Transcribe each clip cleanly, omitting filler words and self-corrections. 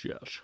Yes.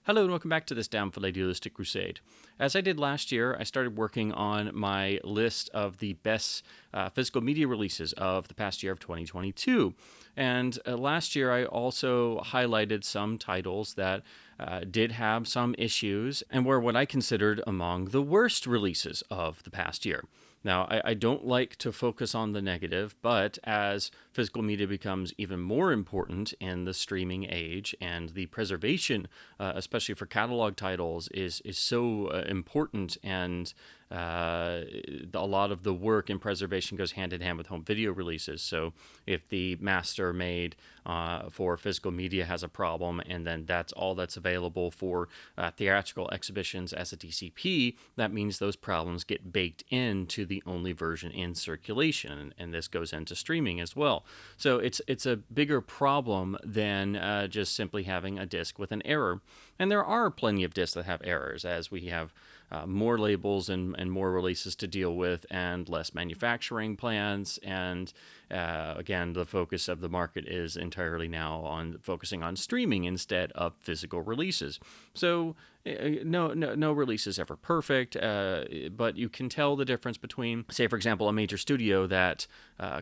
Hello and welcome back to this Downful Idealistic Crusade. As I did last year, I started working on my list of the best physical media releases of the past year of 2022. And last year, I also highlighted some titles that did have some issues and were what I considered among the worst releases of the past year. Now, I don't like to focus on the negative, but as physical media becomes even more important in the streaming age and the preservation, especially for catalog titles, is so important, and a lot of the work in preservation goes hand in hand with home video releases. So if the master made for physical media has a problem, and then that's all that's available for theatrical exhibitions as a DCP, that means those problems get baked into the only version in circulation, and this goes into streaming as well. So it's a bigger problem than just simply having a disc with an error. And there are plenty of discs that have errors, as we have more labels and more releases to deal with, and less manufacturing plans. And again, the focus of the market is entirely now on focusing on streaming instead of physical releases. So no release is ever perfect, but you can tell the difference between, say, for example, a major studio that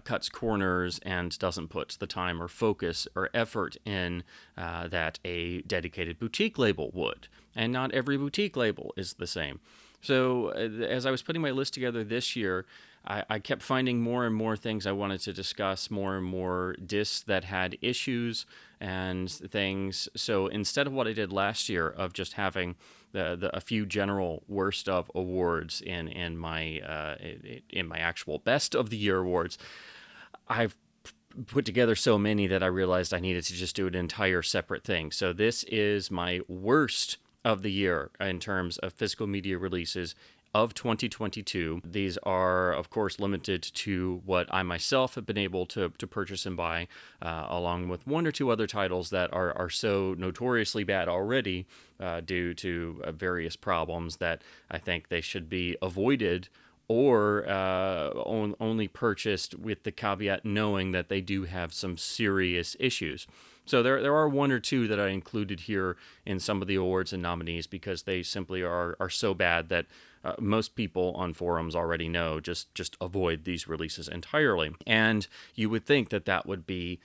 cuts corners and doesn't put the time or focus or effort in that a dedicated boutique label would. And not every boutique label is the same. So as I was putting my list together this year, I kept finding more and more things I wanted to discuss, more and more discs that had issues and things. So instead of what I did last year of just having a few general worst of awards in my actual best of the year awards, I've put together so many that I realized I needed to just do an entire separate thing. So this is my worst of the year in terms of physical media releases of 2022. These are, of course, limited to what I myself have been able to purchase and buy, along with one or two other titles that are so notoriously bad already due to various problems that I think they should be avoided, or only purchased with the caveat knowing that they do have some serious issues. So there are one or two that I included here in some of the awards and nominees because they simply are so bad that most people on forums already know just avoid these releases entirely. And you would think that would be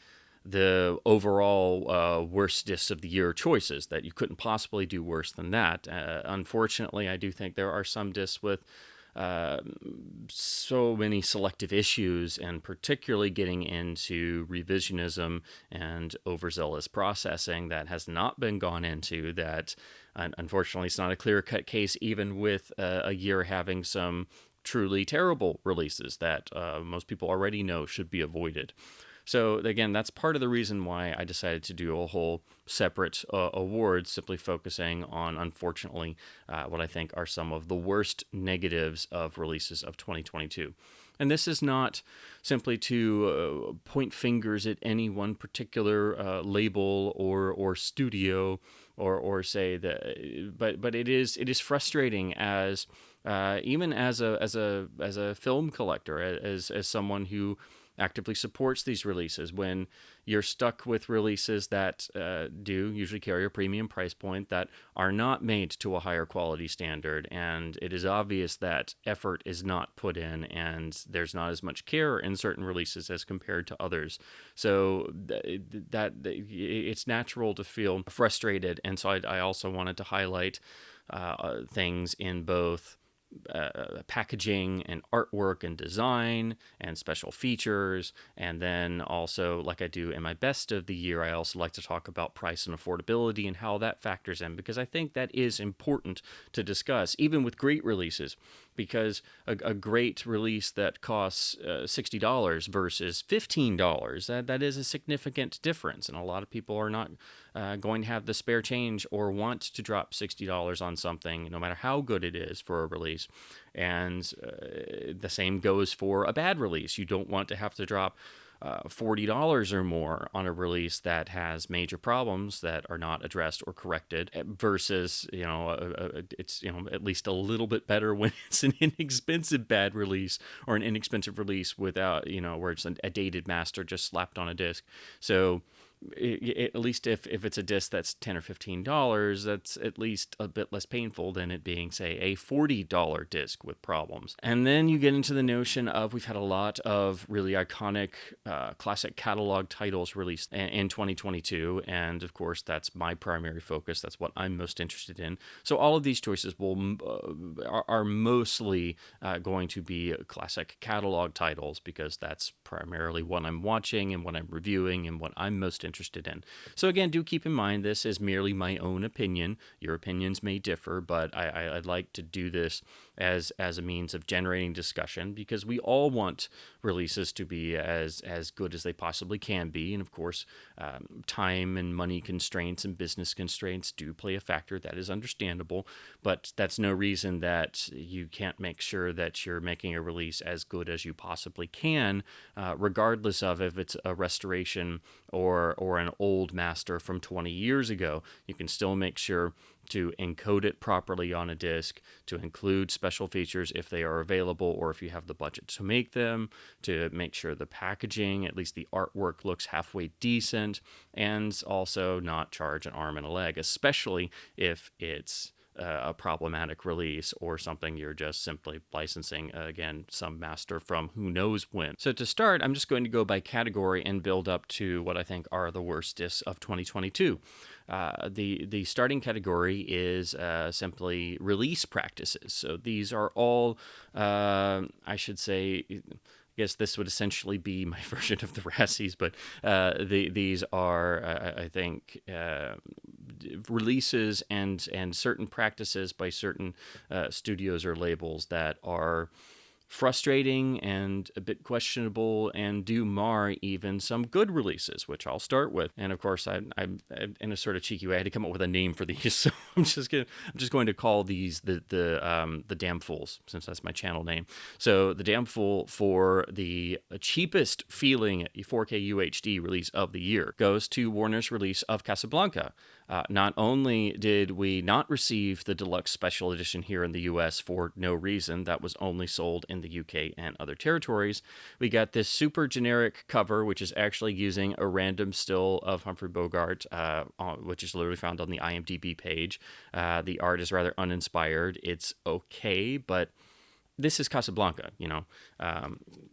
the overall worst discs of the year choices, that you couldn't possibly do worse than that. Unfortunately, I do think there are some discs with so many selective issues, and particularly getting into revisionism and overzealous processing that has not been gone into, that unfortunately it's not a clear-cut case, even with a year having some truly terrible releases that most people already know should be avoided. So again, that's part of the reason why I decided to do a whole separate award, simply focusing on, unfortunately, what I think are some of the worst negatives of releases of 2022. And this is not simply to point fingers at any one particular label or studio, or say that, but it is frustrating as even as a film collector, as someone who actively supports these releases, when you're stuck with releases that do usually carry a premium price point, that are not made to a higher quality standard, and it is obvious that effort is not put in, and there's not as much care in certain releases as compared to others. So that it's natural to feel frustrated, and so I also wanted to highlight things in both packaging and artwork and design and special features. And then also, like I do in my best of the year, I also like to talk about price and affordability and how that factors in, because I think that is important to discuss, even with great releases. because a great release that costs $60 versus $15, that is a significant difference. And a lot of people are not going to have the spare change or want to drop $60 on something, no matter how good it is for a release. And the same goes for a bad release. You don't want to have to drop $40 or more on a release that has major problems that are not addressed or corrected, versus, it's, at least a little bit better when it's an inexpensive bad release or an inexpensive release without, where it's a dated master just slapped on a disc. So at least if it's a disc that's $10 or $15, that's at least a bit less painful than it being, say, a $40 disc with problems. And then you get into the notion of, we've had a lot of really iconic classic catalog titles released in 2022, and of course that's my primary focus. That's what I'm most interested in. So all of these choices are mostly going to be classic catalog titles, because that's primarily what I'm watching and what I'm reviewing and what I'm most interested in. So again, do keep in mind this is merely my own opinion. Your opinions may differ, but I'd like to do this as a means of generating discussion, because we all want releases to be as good as they possibly can be. And of course, time and money constraints and business constraints do play a factor. That is understandable, but that's no reason that you can't make sure that you're making a release as good as you possibly can, regardless of if it's a restoration or an old master from 20 years ago. You can still make sure to encode it properly on a disc, to include special features if they are available or if you have the budget to make them, to make sure the packaging, at least the artwork, looks halfway decent, and also not charge an arm and a leg, especially if it's a problematic release or something you're just simply licensing, again, some master from who knows when. So to start, I'm just going to go by category and build up to what I think are the worst discs of 2022. The starting category is simply release practices. So these are all, I should say, I guess this would essentially be my version of the Razzies, but these are, I think, releases and certain practices by certain studios or labels that are frustrating and a bit questionable and do mar even some good releases, which I'll start with. And of course, I'm in a sort of cheeky way, I had to come up with a name for these, so I'm just going to call these the Damn Fools, since that's my channel name. So the Damn Fool for the cheapest feeling 4K UHD release of the year goes to Warner's release of Casablanca. Not only did we not receive the Deluxe Special Edition here in the US for no reason, that was only sold in the UK and other territories, we got this super generic cover, which is actually using a random still of Humphrey Bogart, which is literally found on the IMDb page. The art is rather uninspired. It's okay, but this is Casablanca,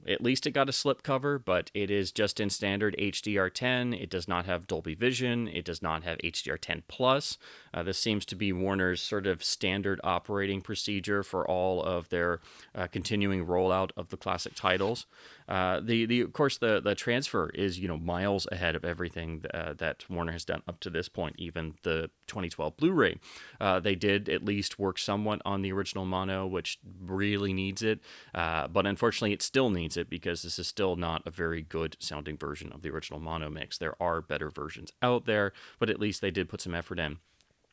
at least it got a slipcover, but it is just in standard HDR10. It does not have Dolby Vision. It does not have HDR10 Plus. This seems to be Warner's sort of standard operating procedure for all of their continuing rollout of the classic titles. Of course, the transfer is, miles ahead of everything that Warner has done up to this point, even the 2012 Blu-ray. They did at least work somewhat on the original mono, which really needs it, but unfortunately it still needs it, because this is still not a very good sounding version of the original mono mix. There are better versions out there, but at least they did put some effort in.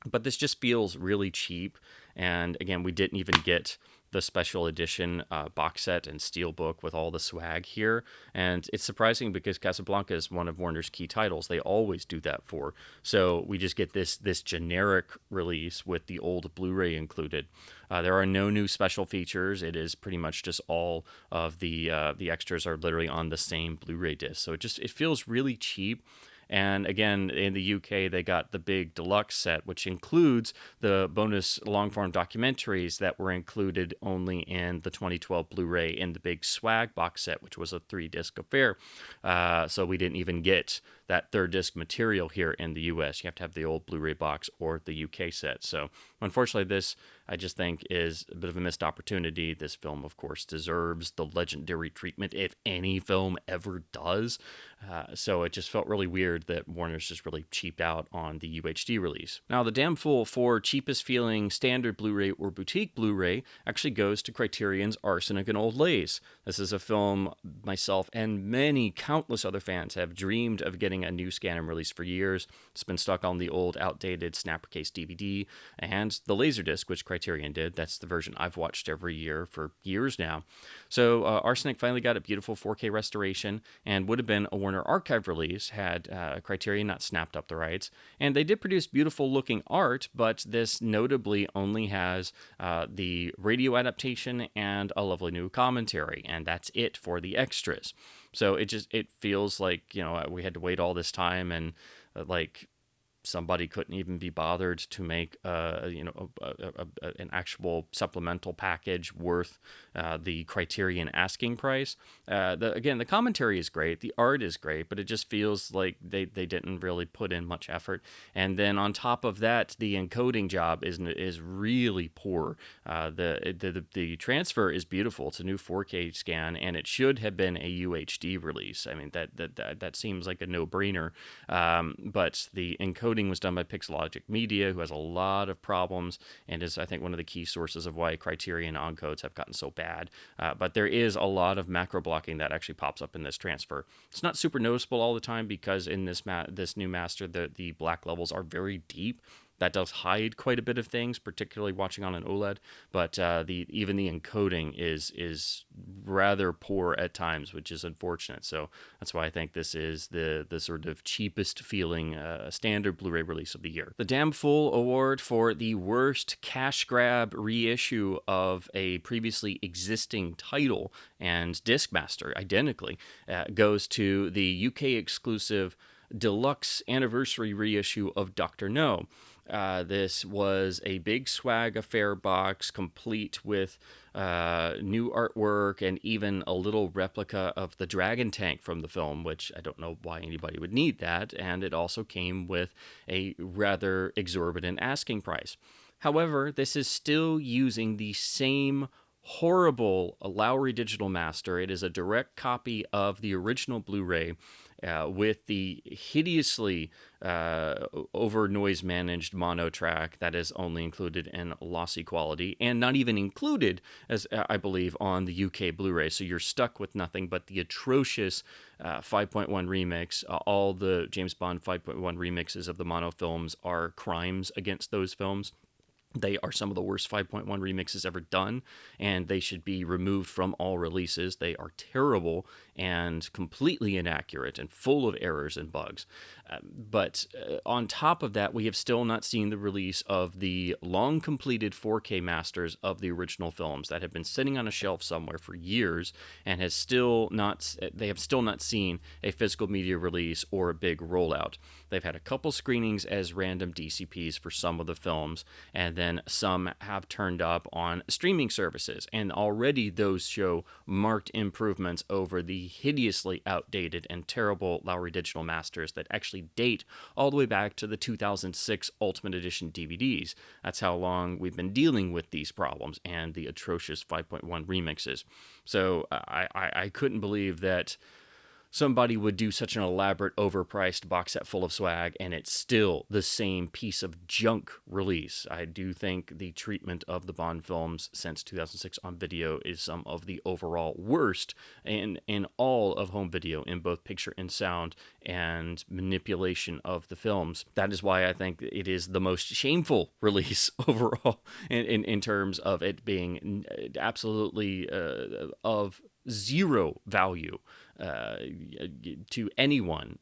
But this just feels really cheap, and again, we didn't even get the special edition box set and steelbook with all the swag here. And it's surprising, because Casablanca is one of Warner's key titles. They always do that for. So we just get this generic release with the old Blu-ray included. There are no new special features. It is pretty much just all of the extras are literally on the same Blu-ray disc. So it feels really cheap. And again, in the UK, they got the big deluxe set, which includes the bonus long-form documentaries that were included only in the 2012 Blu-ray in the big swag box set, which was a 3-disc affair. So we didn't even get that 3rd-disc material here in the US. You have to have the old Blu-ray box or the UK set. So unfortunately, this I just think is a bit of a missed opportunity. This film, of course, deserves the legendary treatment if any film ever does. So it just felt really weird that Warner's just really cheaped out on the UHD release. Now, the damn fool for cheapest feeling standard Blu-ray or boutique Blu-ray actually goes to Criterion's Arsenic and Old Lace. This is a film myself and many countless other fans have dreamed of getting a new scan and release for years. It's been stuck on the old outdated snapper case DVD and the Laserdisc, which Criterion did. That's the version I've watched every year for years now. So Arsenic finally got a beautiful 4K restoration and would have been a Warner Archive release had Criterion not snapped up the rights. And they did produce beautiful looking art, but this notably only has the radio adaptation and a lovely new commentary, and that's it for the extras. So it feels like, we had to wait all this time and like somebody couldn't even be bothered to make an actual supplemental package worth the Criterion asking price. The commentary is great, the art is great, but it just feels like they didn't really put in much effort. And then on top of that, the encoding job is really poor. The transfer is beautiful. It's a new 4K scan, and it should have been a UHD release. I mean, that seems like a no-brainer. But the encoding was done by Pixelogic Media, who has a lot of problems and is, I think, one of the key sources of why Criterion encodes have gotten so bad. But there is a lot of macro blocking that actually pops up in this transfer. It's not super noticeable all the time because in this new master, the black levels are very deep. That does hide quite a bit of things, particularly watching on an OLED. But even the encoding is rather poor at times, which is unfortunate. So that's why I think this is the sort of cheapest feeling standard Blu-ray release of the year. The Damn Fool Award for the worst cash grab reissue of a previously existing title and Discmaster identically goes to the UK exclusive Deluxe anniversary reissue of Dr. No. This was a big swag affair box complete with new artwork and even a little replica of the dragon tank from the film, which I don't know why anybody would need that, and it also came with a rather exorbitant asking price. However, this is still using the same horrible Lowry Digital Master. It is a direct copy of the original Blu-ray with the hideously over noise managed mono track that is only included in lossy quality and not even included, as I believe, on the UK Blu-ray. So you're stuck with nothing but the atrocious 5.1 remix. All the James Bond 5.1 remixes of the mono films are crimes against those films. They are some of the worst 5.1 remixes ever done, and they should be removed from all releases. They are terrible and completely inaccurate and full of errors and bugs. But on top of that, we have still not seen the release of the long-completed 4K masters of the original films that have been sitting on a shelf somewhere for years and they have still not seen a physical media release or a big rollout. They've had a couple screenings as random DCPs for some of the films, and then some have turned up on streaming services, and already those show marked improvements over the hideously outdated and terrible Lowry Digital Masters that actually date all the way back to the 2006 Ultimate Edition DVDs. That's how long we've been dealing with these problems and the atrocious 5.1 remixes. So I couldn't believe that somebody would do such an elaborate, overpriced box set full of swag, and it's still the same piece of junk release. I do think the treatment of the Bond films since 2006 on video is some of the overall worst in all of home video, in both picture and sound and manipulation of the films. That is why I think it is the most shameful release overall in terms of it being absolutely of zero value to anyone.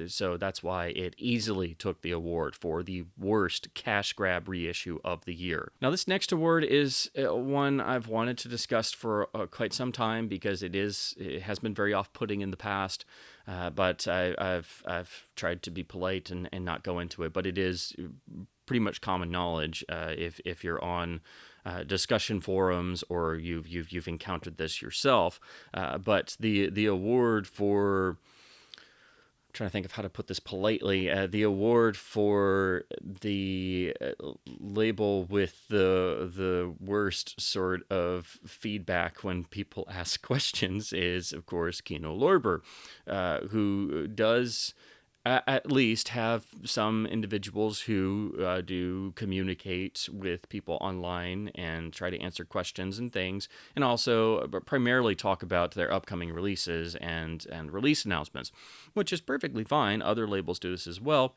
So that's why it easily took the award for the worst cash grab reissue of the year. Now, this next award is one I've wanted to discuss for quite some time because it has been very off-putting in the past. But I've tried to be polite and not go into it. But it is pretty much common knowledge if you're on discussion forums or you've encountered this yourself. But the award for trying to think of how to put this politely. The award for the label with the worst sort of feedback when people ask questions is, of course, Kino Lorber, who does at least have some individuals who do communicate with people online and try to answer questions and things, and also primarily talk about their upcoming releases and release announcements, which is perfectly fine. Other labels do this as well.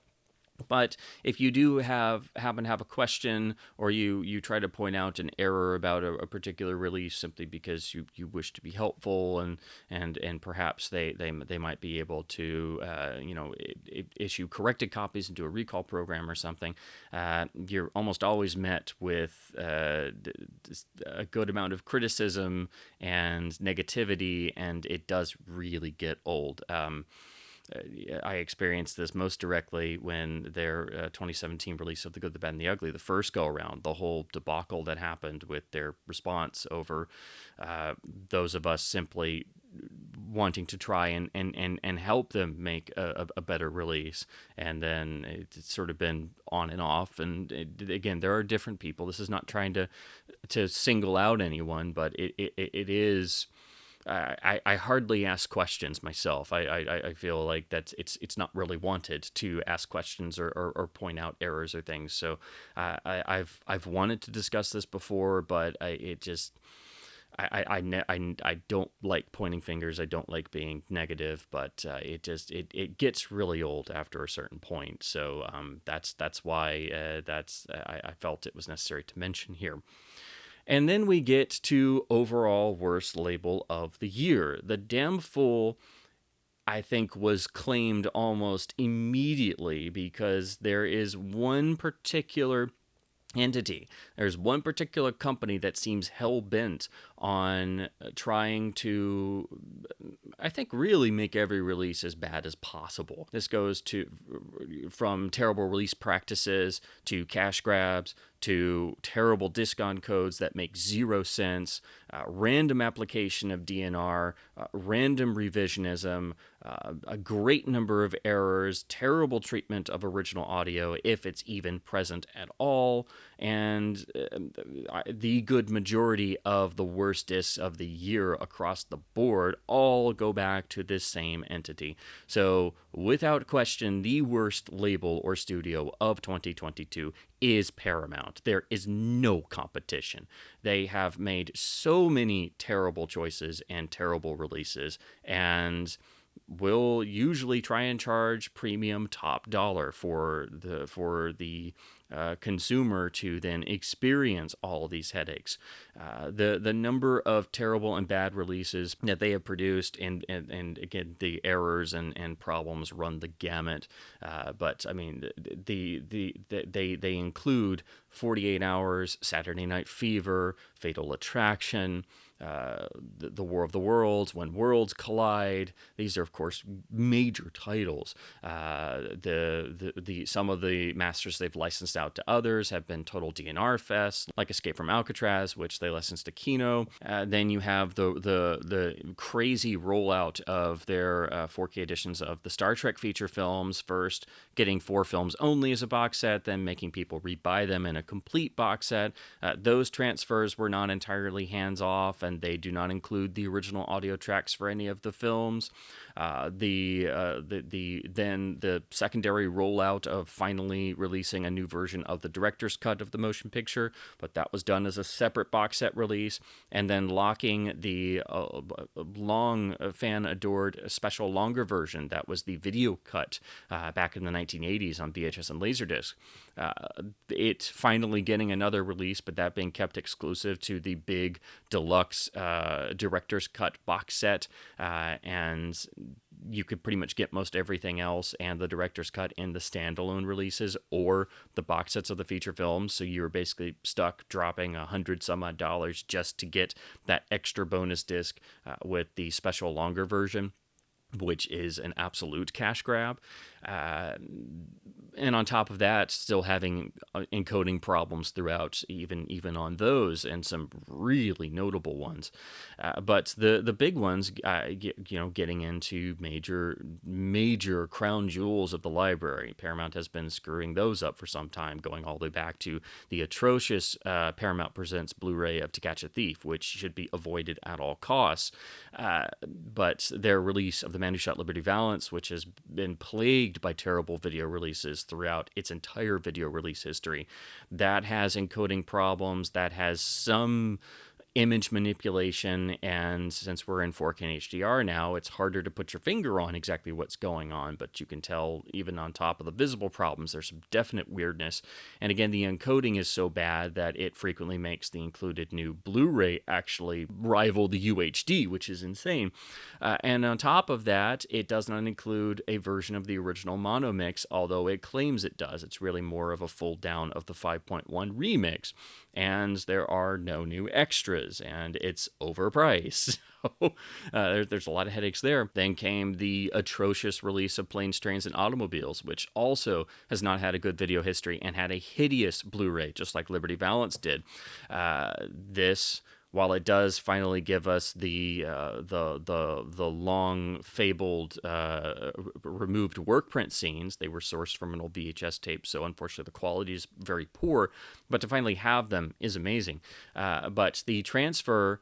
But if you do happen to have a question, or you try to point out an error about a particular release simply because you wish to be helpful, and perhaps they might be able to issue corrected copies and do a recall program or something, you're almost always met with a good amount of criticism and negativity, and it does really get old. I experienced this most directly when their 2017 release of The Good, the Bad, and the Ugly, the first go around, the whole debacle that happened with their response over those of us simply wanting to try and help them make a better release. And then it's sort of been on and off. And again, there are different people. This is not trying to single out anyone, but it is... I hardly ask questions myself. I feel like it's not really wanted to ask questions or point out errors or things. So I've wanted to discuss this before, but I don't like pointing fingers. I don't like being negative, but it gets really old after a certain point. So that's why I felt it was necessary to mention here. And then we get to overall worst label of the year. The Damn Fool, I think, was claimed almost immediately because there is one particular entity. There's one particular company that seems hell-bent on trying to, I think, really make every release as bad as possible. This goes from terrible release practices to cash grabs to terrible discount codes that make zero sense, random application of DNR, random revisionism, a great number of errors, terrible treatment of original audio if it's even present at all, and the good majority of the worst discs of the year across the board all go back to this same entity. So without question, the worst label or studio of 2022 is Paramount. There is no competition. They have made so many terrible choices and terrible releases, and will usually try and charge premium top dollar for the consumer to then experience all of these headaches. The number of terrible and bad releases that they have produced, and again, the errors and problems run the gamut. But I mean, they include 48 Hours, Saturday Night Fever, Fatal Attraction, the War of the Worlds, When Worlds Collide. These are, of course, major titles. Some of the masters they've licensed out to others have been total DNR fests, like Escape from Alcatraz, which they licensed to Kino. Then you have the crazy rollout of their 4K editions of the Star Trek feature films, first getting 4 films only as a box set, then making people rebuy them in a complete box set. Those transfers were not entirely hands-off, and they do not include the original audio tracks for any of the films. Then the secondary rollout of finally releasing a new version of the director's cut of the motion picture, but that was done as a separate box set release, and then locking the long fan-adored special longer version that was the video cut back in the 1980s on VHS and Laserdisc. It finally getting another release, but that being kept exclusive to the big deluxe director's cut box set, and you could pretty much get most everything else and the director's cut in the standalone releases or the box sets of the feature films. So you were basically stuck dropping $100 some odd just to get that extra bonus disc with the special longer version, which is an absolute cash grab. And and on top of that, still having encoding problems throughout, even on those, and some really notable ones. But the big ones, getting into major crown jewels of the library. Paramount has been screwing those up for some time, going all the way back to the atrocious Paramount Presents Blu-ray of To Catch a Thief, which should be avoided at all costs. But their release of The Man Who Shot Liberty Valance, which has been plagued by terrible video releases throughout its entire video release history, that has encoding problems, that has some image manipulation, and since we're in 4K and HDR now, it's harder to put your finger on exactly what's going on, but you can tell even on top of the visible problems, there's some definite weirdness. And again, the encoding is so bad that it frequently makes the included new Blu-ray actually rival the UHD, which is insane. And on top of that, it does not include a version of the original mono mix, although it claims it does. It's really more of a full down of the 5.1 remix, and there are no new extras, and it's overpriced. So there's a lot of headaches there. Then came the atrocious release of Planes, Trains, and Automobiles, which also has not had a good video history and had a hideous Blu-ray, just like Liberty Valance did. While it does finally give us the long fabled removed work print scenes, they were sourced from an old VHS tape, so unfortunately the quality is very poor. But to finally have them is amazing. But the transfer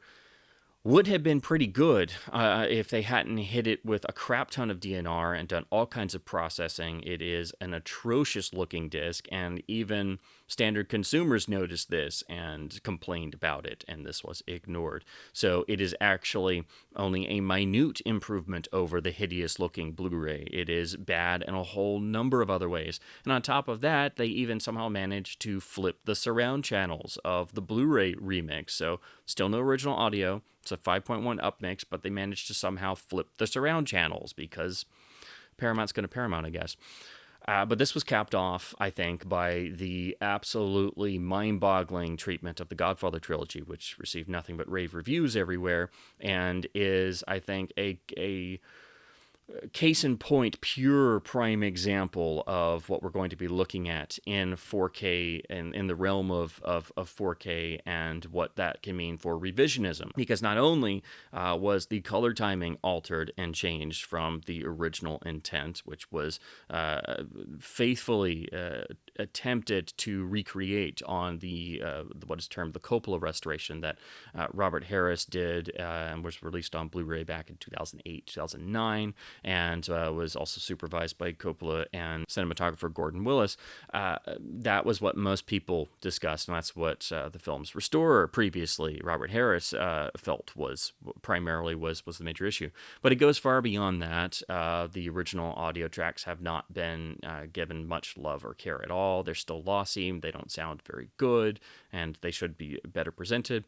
would have been pretty good if they hadn't hit it with a crap ton of DNR and done all kinds of processing. It is an atrocious looking disc, and even standard consumers noticed this and complained about it, and this was ignored. So it is actually only a minute improvement over the hideous looking Blu-ray. It is bad in a whole number of other ways. And on top of that, they even somehow managed to flip the surround channels of the Blu-ray remix. So still no original audio. It's a 5.1 upmix, but they managed to somehow flip the surround channels because Paramount's going to Paramount, I guess. But this was capped off, I think, by the absolutely mind-boggling treatment of the Godfather trilogy, which received nothing but rave reviews everywhere, and is, I think, a case in point, pure prime example of what we're going to be looking at in 4K and in the realm of 4K and what that can mean for revisionism. Because not only was the color timing altered and changed from the original intent, which was faithfully attempted to recreate on the what is termed the Coppola restoration that Robert Harris did and was released on Blu-ray back in 2008, 2009, and was also supervised by Coppola and cinematographer Gordon Willis. That was what most people discussed, and that's what the film's restorer previously, Robert Harris, felt was the major issue. But it goes far beyond that. The original audio tracks have not been given much love or care at all. They're still lossy. They don't sound very good, and they should be better presented.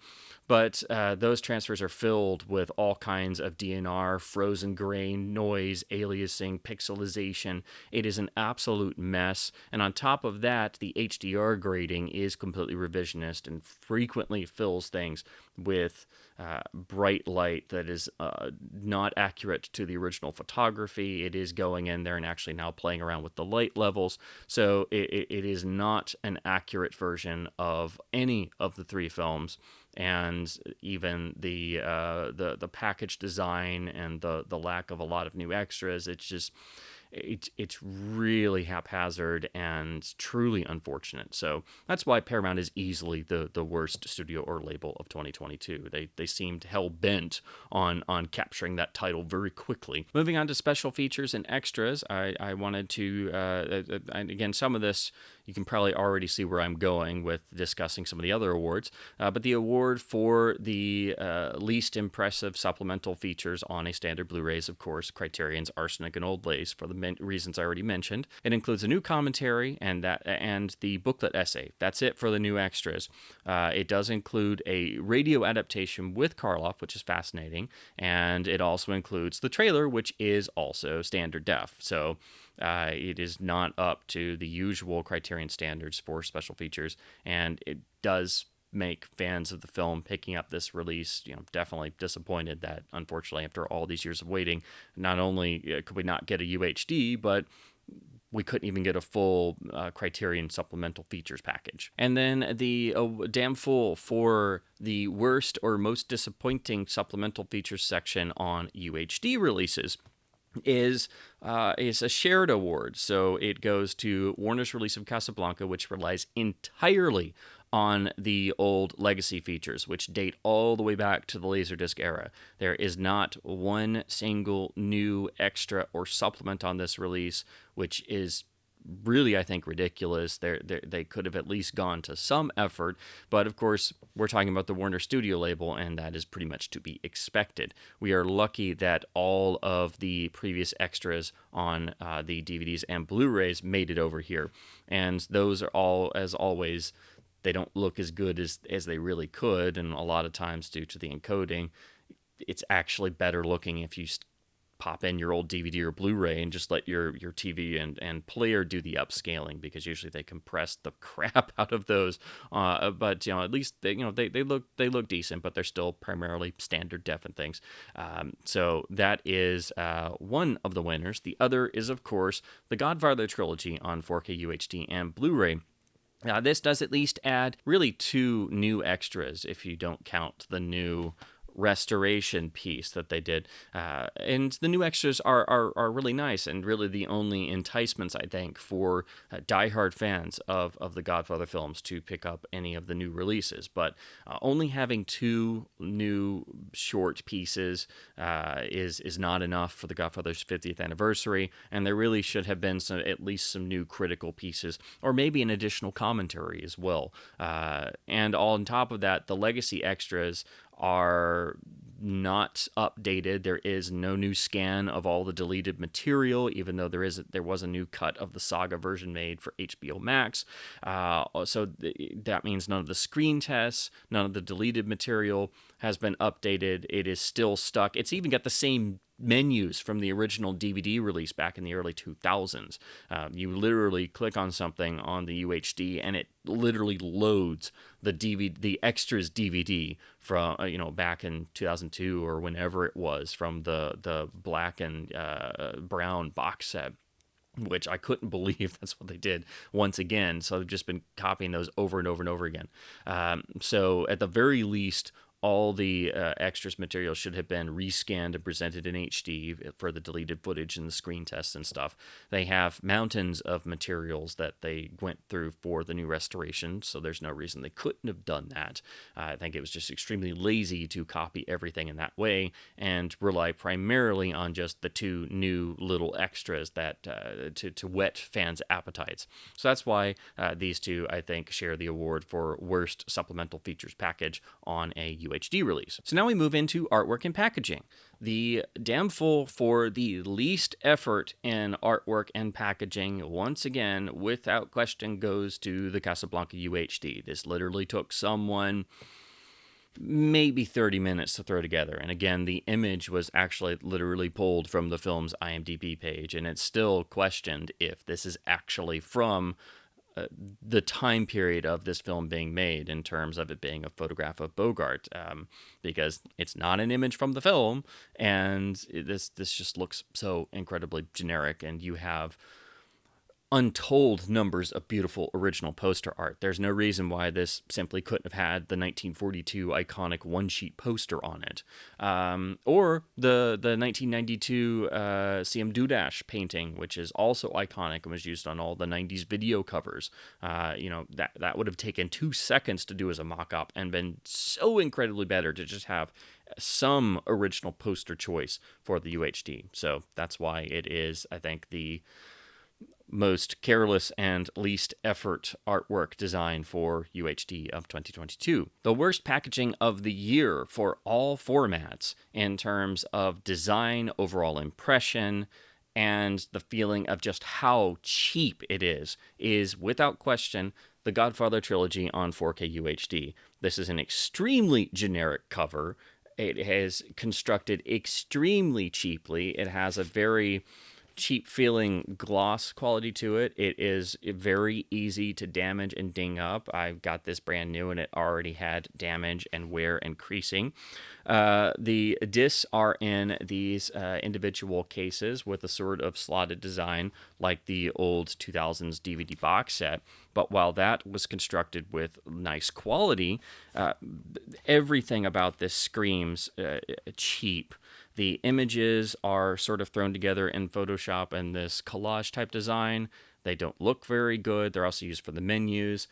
But those transfers are filled with all kinds of DNR, frozen grain, noise, aliasing, pixelization. It is an absolute mess. And on top of that, the HDR grading is completely revisionist and frequently fills things with bright light that is not accurate to the original photography. It is going in there and actually now playing around with the light levels. So it is not an accurate version of any of the three films. And even the package design and the lack of a lot of new extras, it's really haphazard and truly unfortunate. So that's why Paramount is easily the worst studio or label of 2022. They seemed hell-bent on capturing that title very quickly. Moving on to special features and extras, I wanted to, again, some of this, you can probably already see where I'm going with discussing some of the other awards, but the award for the least impressive supplemental features on a standard Blu-ray is, of course, Criterion's Arsenic and Old Lace, for the reasons I already mentioned. It includes a new commentary and the booklet essay. That's it for the new extras. It does include a radio adaptation with Karloff, which is fascinating, and it also includes the trailer, which is also standard def. So it is not up to the usual Criterion standards for special features, and it does make fans of the film picking up this release, definitely disappointed that, unfortunately, after all these years of waiting, not only could we not get a UHD, but we couldn't even get a full Criterion supplemental features package. And then the damn fool for the worst or most disappointing supplemental features section on UHD releases is a shared award. So it goes to Warner's release of Casablanca, which relies entirely on the old legacy features, which date all the way back to the Laserdisc era. There is not one single new extra or supplement on this release, which is really, I think, ridiculous. They could have at least gone to some effort, but of course, we're talking about the Warner Studio label, and that is pretty much to be expected. We are lucky that all of the previous extras on the DVDs and Blu-rays made it over here, and those are all, as always, they don't look as good as they really could, and a lot of times due to the encoding, it's actually better looking if you pop in your old DVD or Blu-ray and just let your TV and player do the upscaling, because usually they compress the crap out of those. But at least they look decent, but they're still primarily standard def and things. So that is one of the winners. The other is, of course, the Godfather trilogy on 4K UHD and Blu-ray. This does at least add really 2 new extras if you don't count the new restoration piece that they did, and the new extras are really nice, and really the only enticements, I think, for diehard fans of the Godfather films to pick up any of the new releases. But only having 2 new short pieces is not enough for the Godfather's 50th anniversary, and there really should have been at least some new critical pieces, or maybe an additional commentary as well. And on top of that, the legacy extras are not updated. There is no new scan of all the deleted material, even though there was a new cut of the Saga version made for HBO Max. So that means none of the screen tests, none of the deleted material has been updated. It is still stuck. It's even got the same menus from the original DVD release back in the early 2000s. You literally click on something on the UHD and it literally loads the extras DVD from back in 2002 or whenever it was, from the black and brown box set, which I couldn't believe that's what they did once again. So I've just been copying those over and over and over again. So at the very least, all the extras material should have been rescanned and presented in HD for the deleted footage and the screen tests and stuff. They have mountains of materials that they went through for the new restoration, so there's no reason they couldn't have done that. I think it was just extremely lazy to copy everything in that way and rely primarily on just the 2 new little extras that to whet fans' appetites. So that's why these 2, I think, share the award for worst supplemental features package on a UHD release. So now we move into artwork and packaging. The damn fool for the least effort in artwork and packaging, once again, without question, goes to the Casablanca UHD. This literally took someone maybe 30 minutes to throw together. And again, the image was actually literally pulled from the film's IMDb page, and it's still questioned if this is actually from the time period of this film being made, in terms of it being a photograph of Bogart, because it's not an image from the film, and this just looks so incredibly generic, and you have untold numbers of beautiful original poster art. There's no reason why this simply couldn't have had the 1942 iconic one-sheet poster on it, or the 1992 CM Dudash painting, which is also iconic and was used on all the 90s video covers. That would have taken 2 seconds to do as a mock-up and been so incredibly better to just have some original poster choice for the UHD. So that's why it is, I think, the most careless and least effort artwork design for UHD of 2022. The worst packaging of the year for all formats in terms of design, overall impression, and the feeling of just how cheap it is without question the Godfather trilogy on 4K UHD. This is an extremely generic cover. It is constructed extremely cheaply. It has a very cheap feeling gloss quality to it. It is very easy to damage and ding up. I got this brand new and it already had damage and wear and creasing. The discs are in these individual cases with a sort of slotted design like the old 2000s DVD box set. But while that was constructed with nice quality, everything about this screams cheap. The images are sort of thrown together in Photoshop and this collage type design. They don't look very good. They're also used for the menus.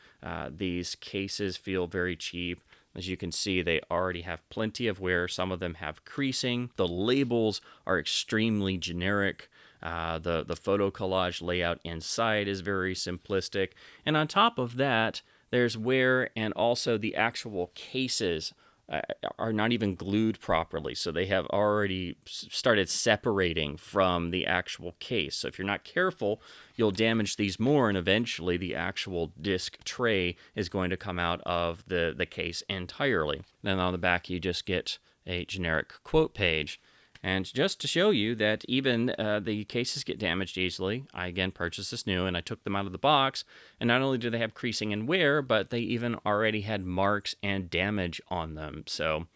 These cases feel very cheap. As you can see, they already have plenty of wear. Some of them have creasing. The labels are extremely generic. The photo collage layout inside is very simplistic. And on top of that, there's wear, and also the actual cases are not even glued properly. So they have already started separating from the actual case. So if you're not careful, you'll damage these more, and eventually the actual disc tray is going to come out of the case entirely. Then on the back, you just get a generic quote page. And just to show you that even the cases get damaged easily, I again purchased this new and I took them out of the box. And not only do they have creasing and wear, but they even already had marks and damage on them. So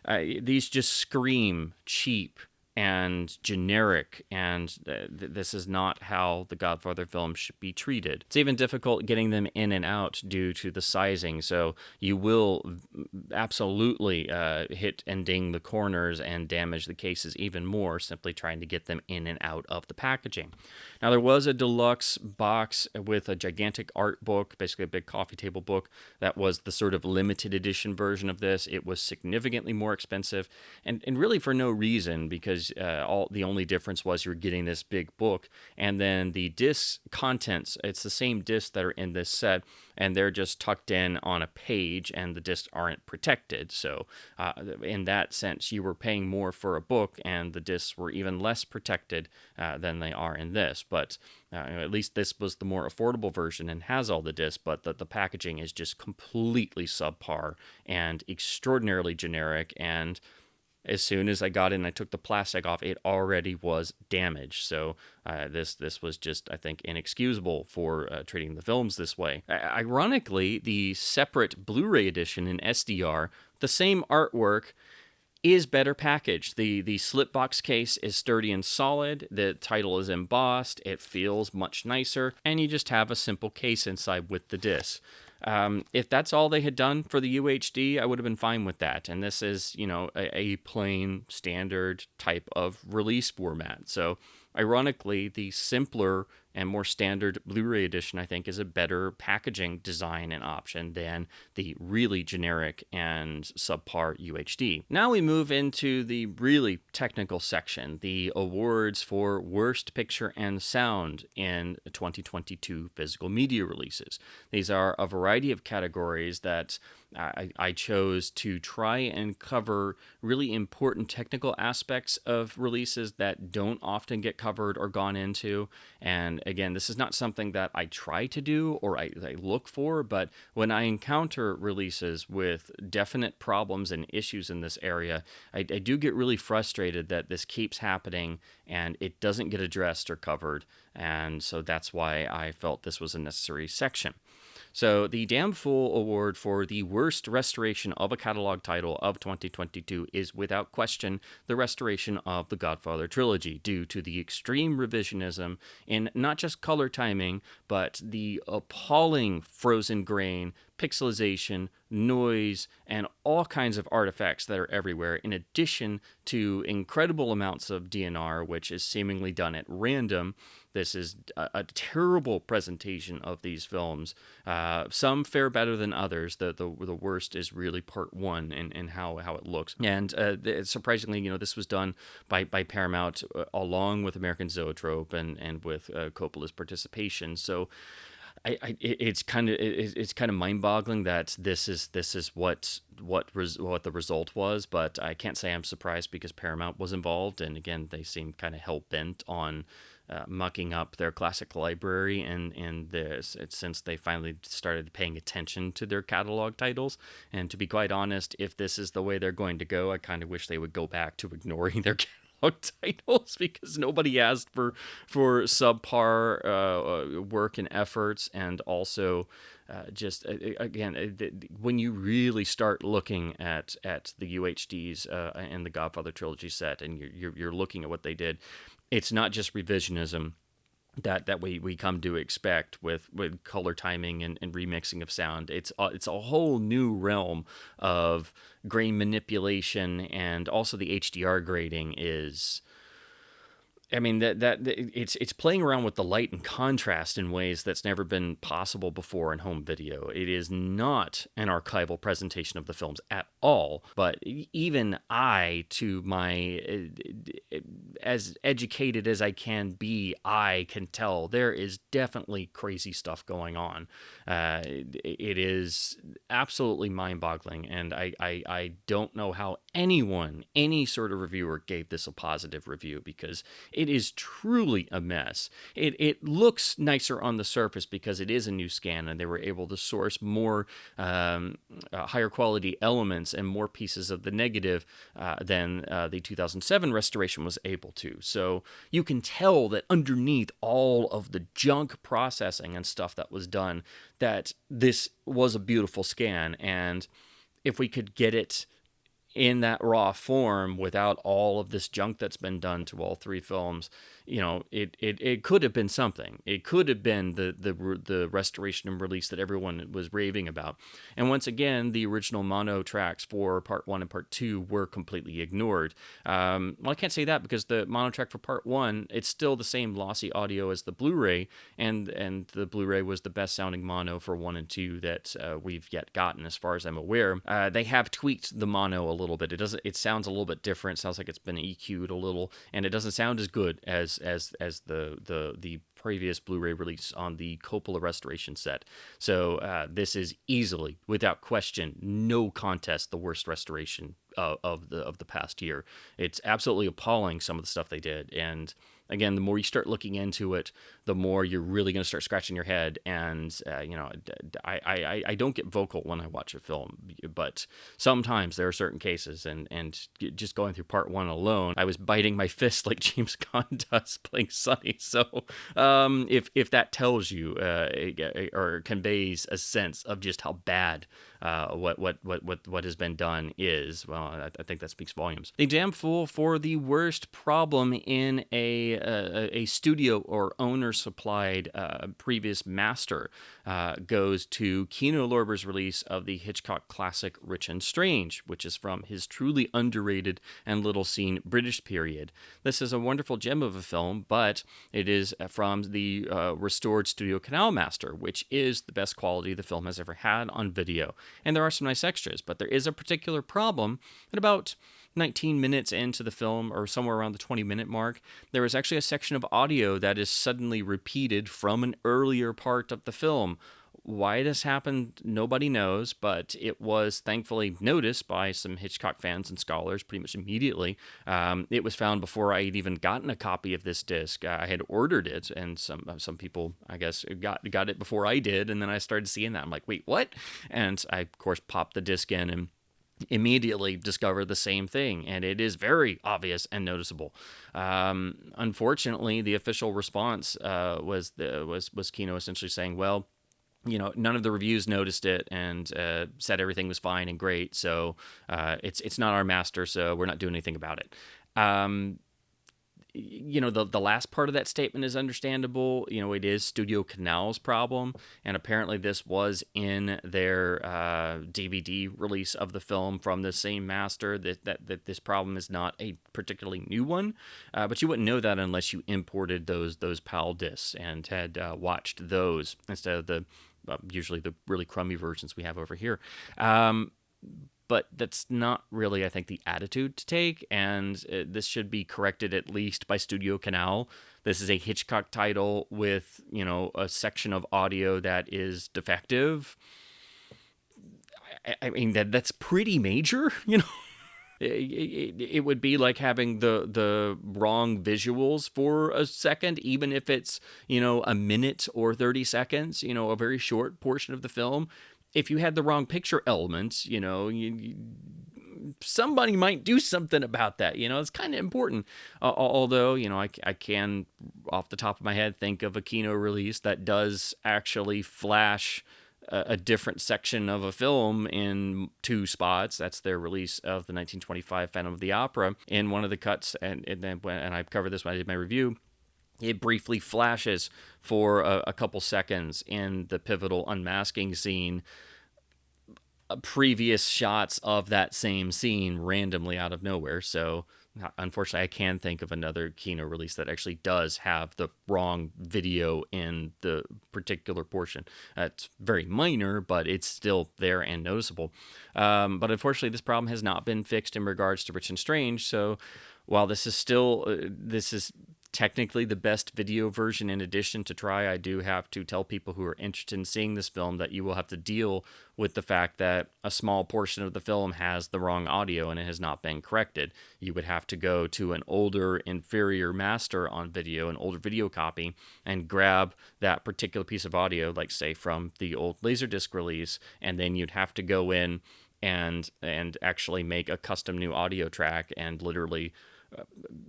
these just scream cheap and generic, and this is not how the Godfather films should be treated. It's even difficult getting them in and out due to the sizing, so you will absolutely hit and ding the corners and damage the cases even more simply trying to get them in and out of the packaging. Now, there was a deluxe box with a gigantic art book, basically a big coffee table book, that was the sort of limited edition version of this. It was significantly more expensive, and really for no reason, because the only difference was you're getting this big book, and then the disc contents, it's the same discs that are in this set, and they're just tucked in on a page, and the discs aren't protected. So in that sense, you were paying more for a book, and the discs were even less protected than they are in this. But at least this was the more affordable version and has all the discs, but the packaging is just completely subpar and extraordinarily generic. And as soon as I got in, I took the plastic off, it already was damaged. So this was just, I think, inexcusable for treating the films this way. Ironically, the separate Blu-ray edition in SDR, the same artwork, is better packaged. The slipbox case is sturdy and solid, the title is embossed, it feels much nicer, and you just have a simple case inside with the disc. If that's all they had done for the UHD, I would have been fine with that. And this is, a plain standard type of release format. So ironically, the simpler and more standard Blu-ray edition, I think, is a better packaging design and option than the really generic and subpar UHD. Now we move into the really technical section, the awards for Worst Picture and Sound in 2022 physical media releases. These are a variety of categories that I chose to try and cover really important technical aspects of releases that don't often get covered or gone into. And again, this is not something that I try to do or I look for, but when I encounter releases with definite problems and issues in this area, I do get really frustrated that this keeps happening and it doesn't get addressed or covered. And so that's why I felt this was a necessary section. So the Damn Fool Award for the worst restoration of a catalog title of 2022 is without question the restoration of the Godfather trilogy due to the extreme revisionism in not just color timing, but the appalling frozen grain, pixelization, noise, and all kinds of artifacts that are everywhere, in addition to incredible amounts of DNR, which is seemingly done at random. This is a terrible presentation of these films. Some fare better than others. The worst is really part one and how it looks. And surprisingly, this was done by Paramount along with American Zoetrope and with Coppola's participation. So it's kind of mind-boggling that this is what the result was, but I can't say I'm surprised because Paramount was involved, and again, they seem kind of hell-bent on mucking up their classic library and this since they finally started paying attention to their catalog titles. And to be quite honest, if this is the way they're going to go, I kind of wish they would go back to ignoring their catalog titles because nobody asked for subpar work and efforts, and also when you really start looking at the UHDs and the Godfather trilogy set, and you're looking at what they did, it's not just revisionism that we come to expect with color timing and remixing of sound. It's a whole new realm of grain manipulation, and also the HDR grading is, I mean, that it's playing around with the light and contrast in ways that's never been possible before in home video. It is not an archival presentation of the films at all, but even I, to my as educated as I can be, I can tell there is definitely crazy stuff going on. It is absolutely mind-boggling, and I don't know how any sort of reviewer gave this a positive review, because it is truly a mess. It looks nicer on the surface because it is a new scan, and they were able to source more higher quality elements and more pieces of the negative than the 2007 restoration was able to. So you can tell that underneath all of the junk processing and stuff that was done, that this was a beautiful scan. And if we could get it in that raw form without all of this junk that's been done to all three films, it could have been something. It could have been the restoration and release that everyone was raving about. And once again, the original mono tracks for Part 1 and Part 2 were completely ignored. Well, I can't say that, because the mono track for Part 1, it's still the same lossy audio as the Blu-ray, and the Blu-ray was the best sounding mono for 1 and 2 that we've yet gotten, as far as I'm aware. They have tweaked the mono a little bit. It sounds a little bit different. It sounds like it's been EQ'd a little, and it doesn't sound as good as the previous Blu-ray release on the Coppola restoration set. So this is easily, without question, no contest, the worst restoration of the past year. It's absolutely appalling, some of the stuff they did. And again, the more you start looking into it, the more you're really going to start scratching your head. And I don't get vocal when I watch a film, but sometimes there are certain cases, and just going through Part 1 alone, I was biting my fist like James Caan does playing Sonny. So if that tells you or conveys a sense of just how bad what has been done is, well, I think that speaks volumes. The damn fool for the worst problem in a studio or owner supplied previous master goes to Kino Lorber's release of the Hitchcock classic Rich and Strange, which is from his truly underrated and little seen British period. This is a wonderful gem of a film, but it is from the restored Studio Canal master, which is the best quality the film has ever had on video. And there are some nice extras, but there is a particular problem at about 19 minutes into the film, or somewhere around the 20-minute mark. There is actually a section of audio that is suddenly repeated from an earlier part of the film. Why this happened, nobody knows, but it was thankfully noticed by some Hitchcock fans and scholars pretty much immediately. It was found before I had even gotten a copy of this disc. I had ordered it, and some people, I guess, got it before I did, and then I started seeing that. I'm like, wait, what? And I, of course, popped the disc in and immediately discovered the same thing, and it is very obvious and noticeable. Unfortunately, the official response was Kino essentially saying, well, none of the reviews noticed it and said everything was fine and great, so it's not our master, so we're not doing anything about it. The last part of that statement is understandable. It is Studio Canal's problem, and apparently this was in their DVD release of the film from the same master, that this problem is not a particularly new one, but you wouldn't know that unless you imported those PAL discs and had watched those instead of the usually the really crummy versions we have over here. But that's not really, I think, the attitude to take, and this should be corrected at least by Studio Canal. This is a Hitchcock title with, a section of audio that is defective. I mean, that's pretty major, It would be like having the wrong visuals for a second, even if it's, a minute or 30 seconds, a very short portion of the film. If you had the wrong picture elements, somebody might do something about that. It's kind of important. Although, I can, off the top of my head, think of a Kino release that does actually flash a different section of a film in 2 spots. That's their release of the 1925 Phantom of the Opera. In one of the cuts, and I covered this when I did my review, it briefly flashes for a couple seconds in the pivotal unmasking scene, previous shots of that same scene randomly out of nowhere. So unfortunately, I can think of another Kino release that actually does have the wrong video in the particular portion. It's very minor, but it's still there and noticeable. But unfortunately, this problem has not been fixed in regards to Rich and Strange. So while this is technically the best video version in addition to try, I do have to tell people who are interested in seeing this film that you will have to deal with the fact that a small portion of the film has the wrong audio and it has not been corrected. You would have to go to an older, inferior master on video, an older video copy, and grab that particular piece of audio, like say from the old Laserdisc release, and then you'd have to go in and actually make a custom new audio track and literally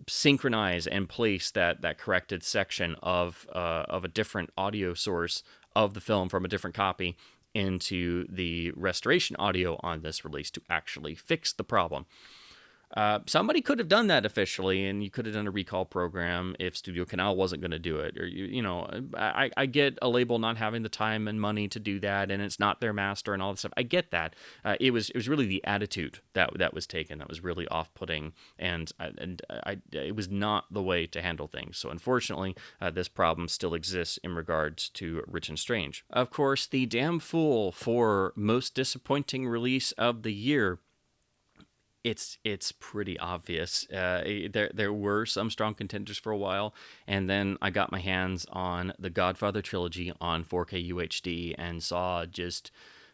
synchronize and place that corrected section of a different audio source of the film from a different copy into the restoration audio on this release to actually fix the problem. Somebody could have done that officially, and you could have done a recall program if Studio Canal wasn't going to do it. Or I get a label not having the time and money to do that, and it's not their master and all this stuff. I get that. It was really the attitude that was taken that was really off-putting, and it was not the way to handle things. So unfortunately, this problem still exists in regards to Rich and Strange. Of course, the damn fool for most disappointing release of the year. It's pretty obvious. There were some strong contenders for a while, and then I got my hands on the Godfather trilogy on 4K UHD and saw just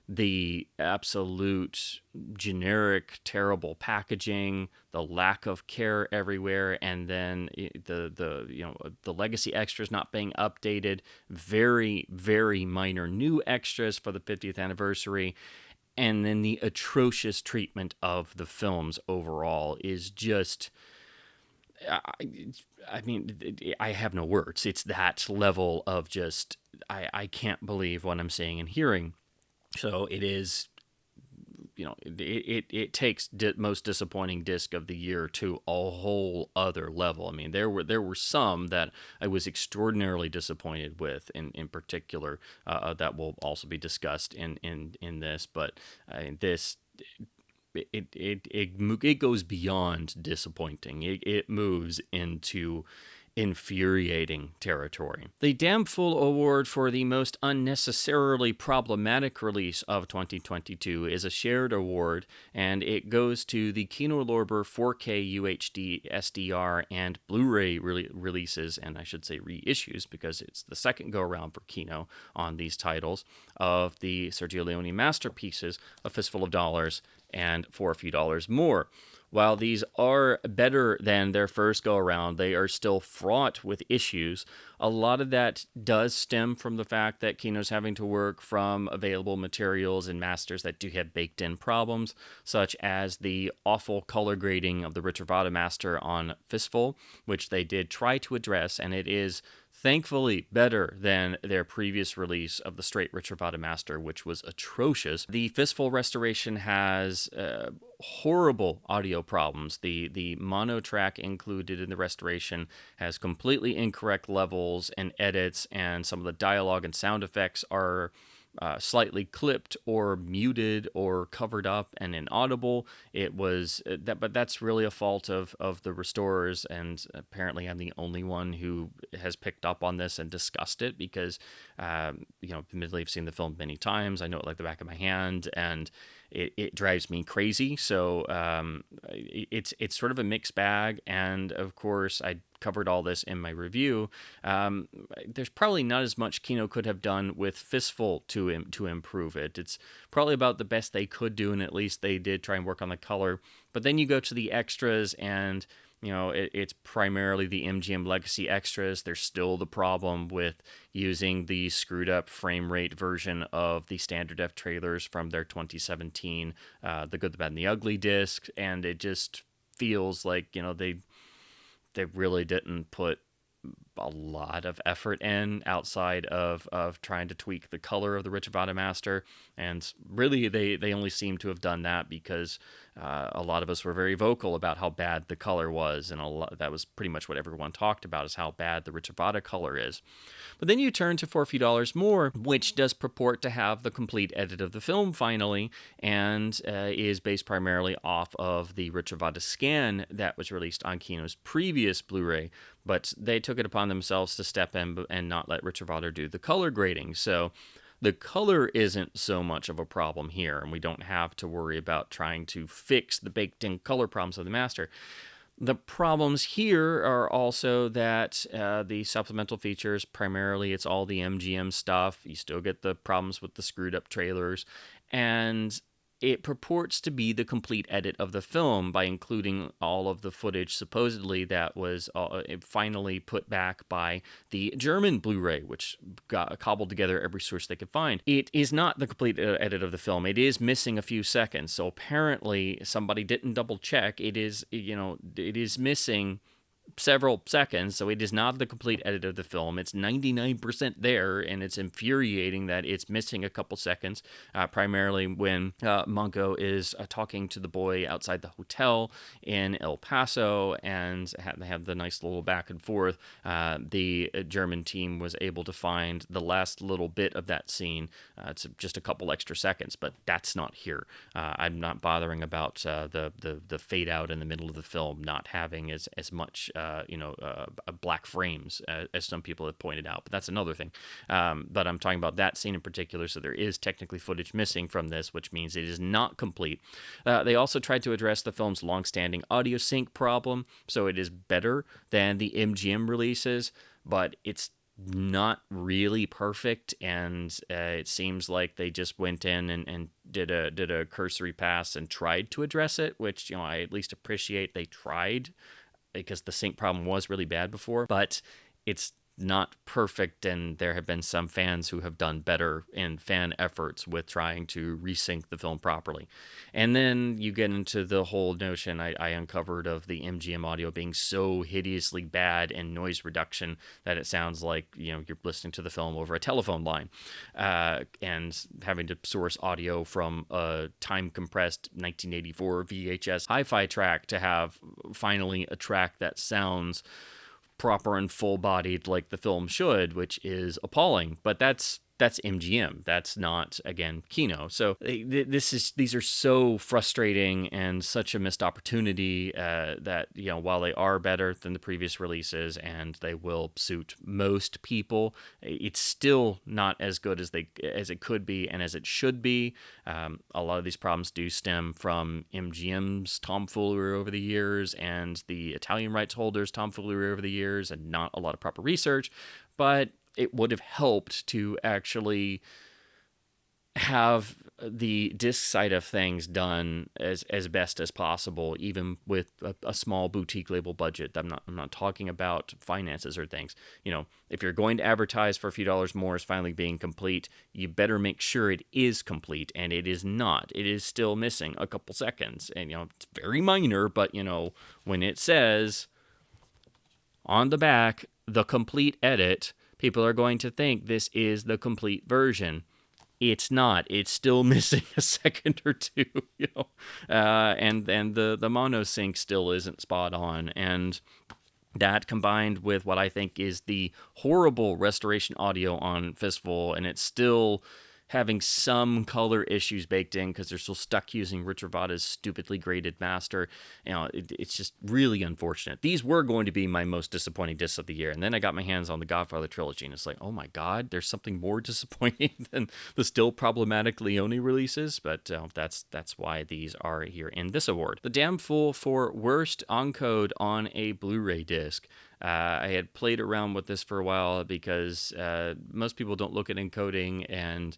the absolute generic, terrible packaging, the lack of care everywhere, and then the legacy extras not being updated, very, very minor new extras for the 50th anniversary. And then the atrocious treatment of the films overall is just, I mean, I have no words. It's that level of just, I can't believe what I'm seeing and hearing. So it is, it takes most disappointing disc of the year to a whole other level. I mean, there were some that I was extraordinarily disappointed with, in particular, that will also be discussed in this. But this. It goes beyond disappointing. It moves into infuriating territory. The Damn Fool Award for the most unnecessarily problematic release of 2022 is a shared award, and it goes to the Kino Lorber 4K UHD, SDR, and Blu-ray releases, and I should say reissues because it's the second go-around for Kino on these titles, of the Sergio Leone masterpieces, A Fistful of Dollars and For a Few Dollars More. While these are better than their first go-around, they are still fraught with issues. A lot of that does stem from the fact that Kino's having to work from available materials and masters that do have baked-in problems, such as the awful color grading of the Richard Vada master on Fistful, which they did try to address, and it is thankfully better than their previous release of the straight Richard Vada master, which was atrocious. The Fistful restoration has horrible audio problems. The mono track included in the restoration has completely incorrect levels and edits, and some of the dialogue and sound effects are slightly clipped or muted or covered up and inaudible. It was but that's really a fault of the restorers, and apparently I'm the only one who has picked up on this and discussed it because admittedly I've seen the film many times. I know it like the back of my hand, and it drives me crazy. So it's sort of a mixed bag, and of course I covered all this in my review. There's probably not as much Kino could have done with Fistful to improve it. It's probably about the best they could do, and at least they did try and work on the color. But then you go to the extras, and it's primarily the MGM legacy extras. There's still the problem with using the screwed up frame rate version of the standard def trailers from their 2017 The Good, the Bad, and the Ugly disc, and it just feels like they really didn't put a lot of effort in outside of trying to tweak the color of the Richard Master. And really, they only seem to have done that because a lot of us were very vocal about how bad the color was. And that was pretty much what everyone talked about, is how bad the Richard color is. But then you turn to For a Few Dollars More, which does purport to have the complete edit of the film finally, and is based primarily off of the Richard scan that was released on Kino's previous Blu-ray. But they took it upon themselves to step in and not let Richard do the color grading. So the color isn't so much of a problem here, and we don't have to worry about trying to fix the baked-in color problems of the master. The problems here are also that the supplemental features, primarily it's all the MGM stuff. You still get the problems with the screwed up trailers, and it purports to be the complete edit of the film by including all of the footage supposedly that was finally put back by the German Blu-ray, which got cobbled together every source they could find. It is not the complete edit of the film. It is missing a few seconds. So apparently somebody didn't double check. It is missing several seconds, so it is not the complete edit of the film. It's 99% there, and it's infuriating that it's missing a couple seconds, primarily when Monko is talking to the boy outside the hotel in El Paso, and they have the nice little back and forth. The German team was able to find the last little bit of that scene. It's just a couple extra seconds, but that's not here. I'm not bothering about the fade out in the middle of the film not having as much black frames, as some people have pointed out, but that's another thing. But I'm talking about that scene in particular, so there is technically footage missing from this, which means it is not complete. They also tried to address the film's long-standing audio sync problem, so it is better than the MGM releases, but it's not really perfect, and it seems like they just went in and did a cursory pass and tried to address it, which I at least appreciate they tried, because the sync problem was really bad before, but it's not perfect, and there have been some fans who have done better in fan efforts with trying to resync the film properly. And then you get into the whole notion I uncovered of the MGM audio being so hideously bad in noise reduction that it sounds like you're listening to the film over a telephone line, and having to source audio from a time-compressed 1984 VHS hi-fi track to have finally a track that sounds proper and full-bodied like the film should, which is appalling. But that's MGM. That's not, again, Kino. So these are so frustrating and such a missed opportunity that while they are better than the previous releases and they will suit most people, it's still not as good as it could be and as it should be. A lot of these problems do stem from MGM's tomfoolery over the years and the Italian rights holders' tomfoolery over the years, and not a lot of proper research. But it would have helped to actually have the disc side of things done as best as possible, even with a small boutique label budget. I'm not talking about finances or things. If you're going to advertise For a Few Dollars More as finally being complete, you better make sure it is complete, and it is not. It is still missing a couple seconds, and it's very minor, but when it says on the back the complete edit, people are going to think this is the complete version. It's not. It's still missing a second or two, and the mono sync still isn't spot on. And that, combined with what I think is the horrible restoration audio on Fistful, and it's still having some color issues baked in because they're still stuck using Richard Vada's stupidly graded master. It's just really unfortunate. These were going to be my most disappointing discs of the year, and then I got my hands on the Godfather trilogy, and it's like, oh my god, there's something more disappointing than the still problematic Leone releases. But that's why these are here in this award. The damn fool for worst encode on a Blu-ray disc. I had played around with this for a while because most people don't look at encoding, and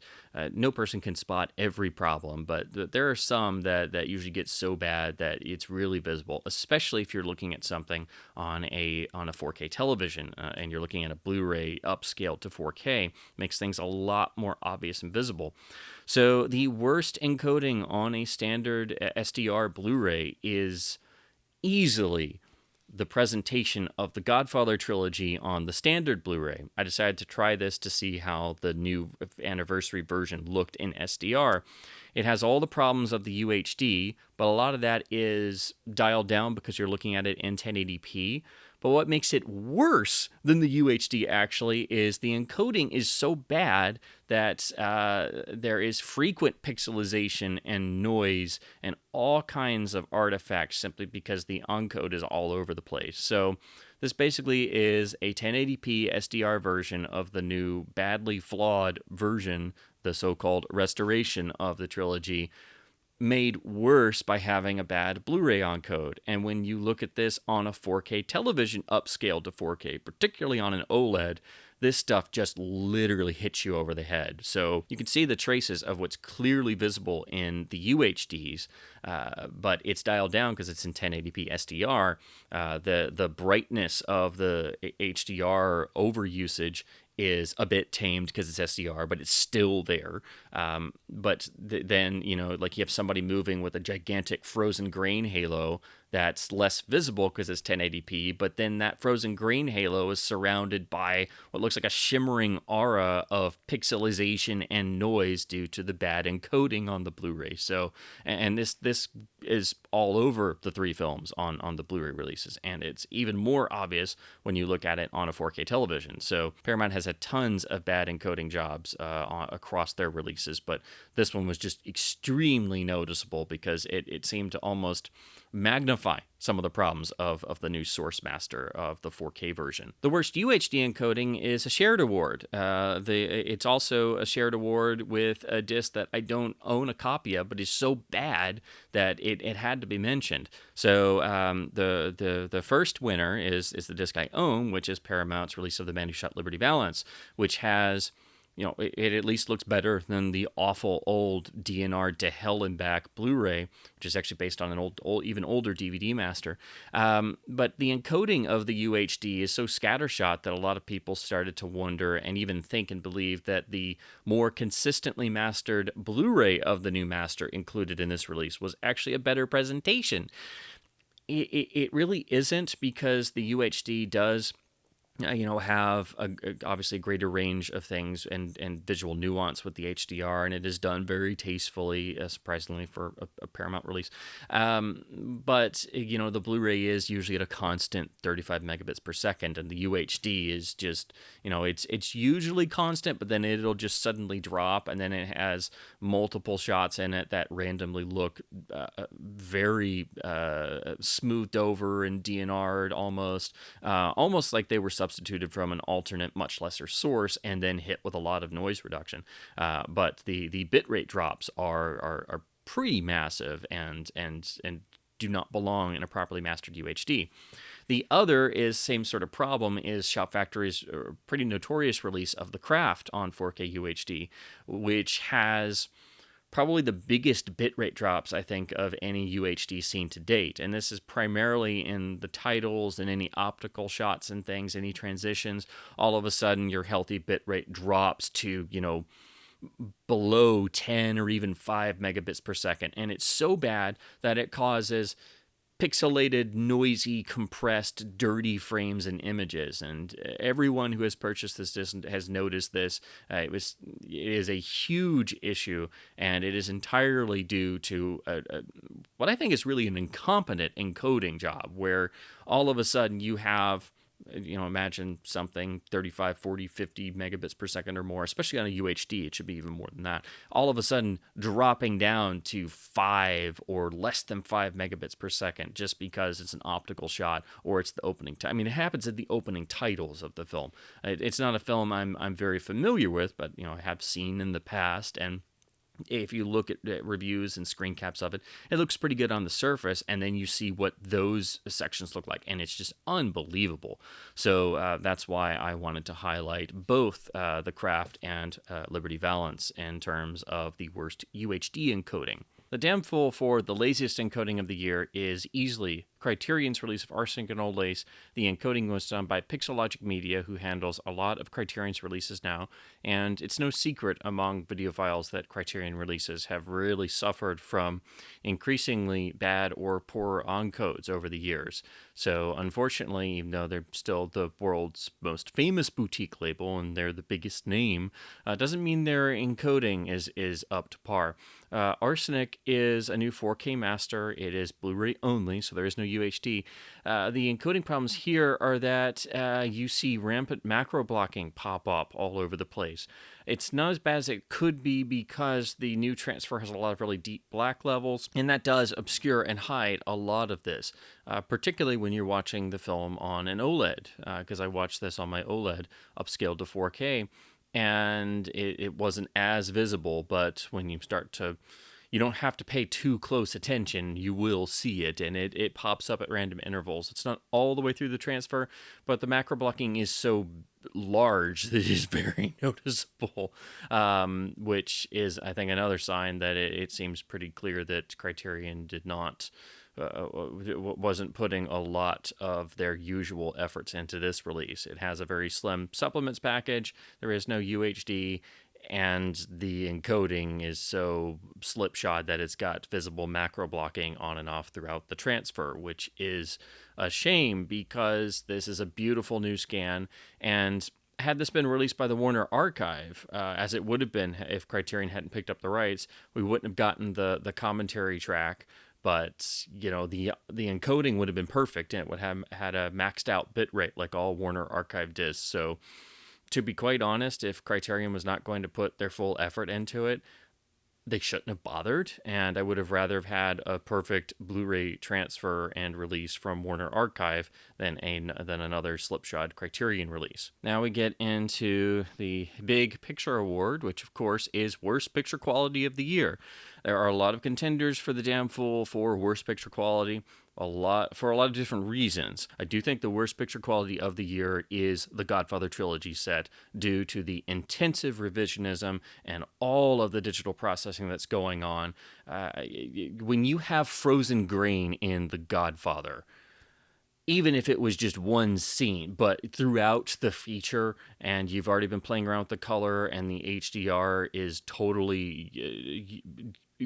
no person can spot every problem, but there are some that usually get so bad that it's really visible, especially if you're looking at something on a 4K television and you're looking at a Blu-ray upscaled to 4K. Makes things a lot more obvious and visible. So the worst encoding on a standard SDR Blu-ray is easily the presentation of the Godfather trilogy on the standard Blu-ray. I decided to try this to see how the new anniversary version looked in SDR. It has all the problems of the UHD, but a lot of that is dialed down because you're looking at it in 1080p. But what makes it worse than the UHD actually is the encoding is so bad that there is frequent pixelization and noise and all kinds of artifacts simply because the encode is all over the place. So this basically is a 1080p SDR version of the new badly flawed version, the so-called restoration of the trilogy, made worse by having a bad Blu-ray encode. And when you look at this on a 4K television upscaled to 4K, particularly on an OLED, this stuff just literally hits you over the head. So you can see the traces of what's clearly visible in the UHDs, but it's dialed down because it's in 1080p SDR. The brightness of the HDR overusage is a bit tamed because it's SDR, but it's still there. But then, like you have somebody moving with a gigantic frozen grain halo that's less visible because it's 1080p, but then that frozen grain halo is surrounded by what looks like a shimmering aura of pixelization and noise due to the bad encoding on the Blu-ray. So, and this is all over the three films on the Blu-ray releases, and it's even more obvious when you look at it on a 4K television. So Paramount has had tons of bad encoding jobs across their releases, but this one was just extremely noticeable because it seemed to almost magnify some of the problems of the new source master of the 4K version. The worst UHD encoding is a shared award. It's also a shared award with a disc that I don't own a copy of, but is so bad that it had to be mentioned. So the first winner is the disc I own, which is Paramount's release of The Man Who Shot Liberty Valance, which has, it at least looks better than the awful old DNR to Hell and Back Blu-ray, which is actually based on an even older DVD master. But the encoding of the UHD is so scattershot that a lot of people started to wonder and even think and believe that the more consistently mastered Blu-ray of the new master included in this release was actually a better presentation. It really isn't, because the UHD does have obviously a greater range of things and visual nuance with the HDR, and it is done very tastefully, surprisingly, for a Paramount release. But the Blu-ray is usually at a constant 35 megabits per second, and the UHD is just, it's usually constant, but then it'll just suddenly drop, and then it has multiple shots in it that randomly look very smoothed over and DNR'd almost like they were substituted from an alternate, much lesser source, and then hit with a lot of noise reduction. But the bitrate drops are pretty massive and do not belong in a properly mastered UHD. The other is same sort of problem is Shout Factory's pretty notorious release of The Craft on 4K UHD, which has probably the biggest bitrate drops, I think, of any UHD seen to date. And this is primarily in the titles and any optical shots and things, any transitions. All of a sudden, your healthy bitrate drops to, below 10 or even 5 megabits per second. And it's so bad that it causes pixelated, noisy, compressed, dirty frames and images. And everyone who has purchased this disc has noticed this. It is a huge issue, and it is entirely due to what I think is really an incompetent encoding job, where all of a sudden you have, imagine something 35, 40, 50 megabits per second or more, especially on a UHD. It should be even more than that. All of a sudden dropping down to 5 or less than 5 megabits per second just because it's an optical shot or it's the opening. It happens at the opening titles of the film. It's not a film I'm very familiar with, but I have seen in the past, and if you look at reviews and screen caps of it, it looks pretty good on the surface, and then you see what those sections look like, and it's just unbelievable. So that's why I wanted to highlight both the Craft and Liberty Valance in terms of the worst UHD encoding. The damn fool for the laziest encoding of the year is easily Criterion's release of Arsenic and Old Lace. The encoding was done by Pixelogic Media, who handles a lot of Criterion's releases now, and it's no secret among videophiles that Criterion releases have really suffered from increasingly bad or poor encodes over the years. So unfortunately, even though they're still the world's most famous boutique label and they're the biggest name, doesn't mean their encoding is up to par. Arsenic is a new 4K master. It is Blu-ray only, so there is no UHD. The encoding problems here are that you see rampant macro blocking pop up all over the place. It's not as bad as it could be because the new transfer has a lot of really deep black levels, and that does obscure and hide a lot of this, particularly when you're watching the film on an OLED, because I watched this on my OLED upscaled to 4K, and it wasn't as visible, but when you start to, you don't have to pay too close attention, you will see it, and it pops up at random intervals. It's not all the way through the transfer, but the macro blocking is so large that it is very noticeable, which is, I think, another sign that it seems pretty clear that Criterion did not wasn't putting a lot of their usual efforts into this release. It has a very slim supplements package. There is no UHD, and the encoding is so slipshod that it's got visible macro blocking on and off throughout the transfer, which is a shame because this is a beautiful new scan, and had this been released by the Warner Archive, as it would have been if Criterion hadn't picked up the rights, we wouldn't have gotten the commentary track. But, you know, the encoding would have been perfect, and it would have had a maxed out bitrate like all Warner Archive discs. So, to be quite honest, if Criterion was not going to put their full effort into it, they shouldn't have bothered, and I would have rather have had a perfect Blu-ray transfer and release from Warner Archive than another slipshod Criterion release. Now we get into the big picture award, which of course is Worst Picture Quality of the Year. There are a lot of contenders for the damn fool for Worst Picture Quality. For a lot of different reasons. I do think the worst picture quality of the year is the Godfather trilogy set, due to the intensive revisionism and all of the digital processing that's going on. When you have frozen grain in the Godfather, even if it was just one scene, but throughout the feature, and you've already been playing around with the color, and the HDR is totally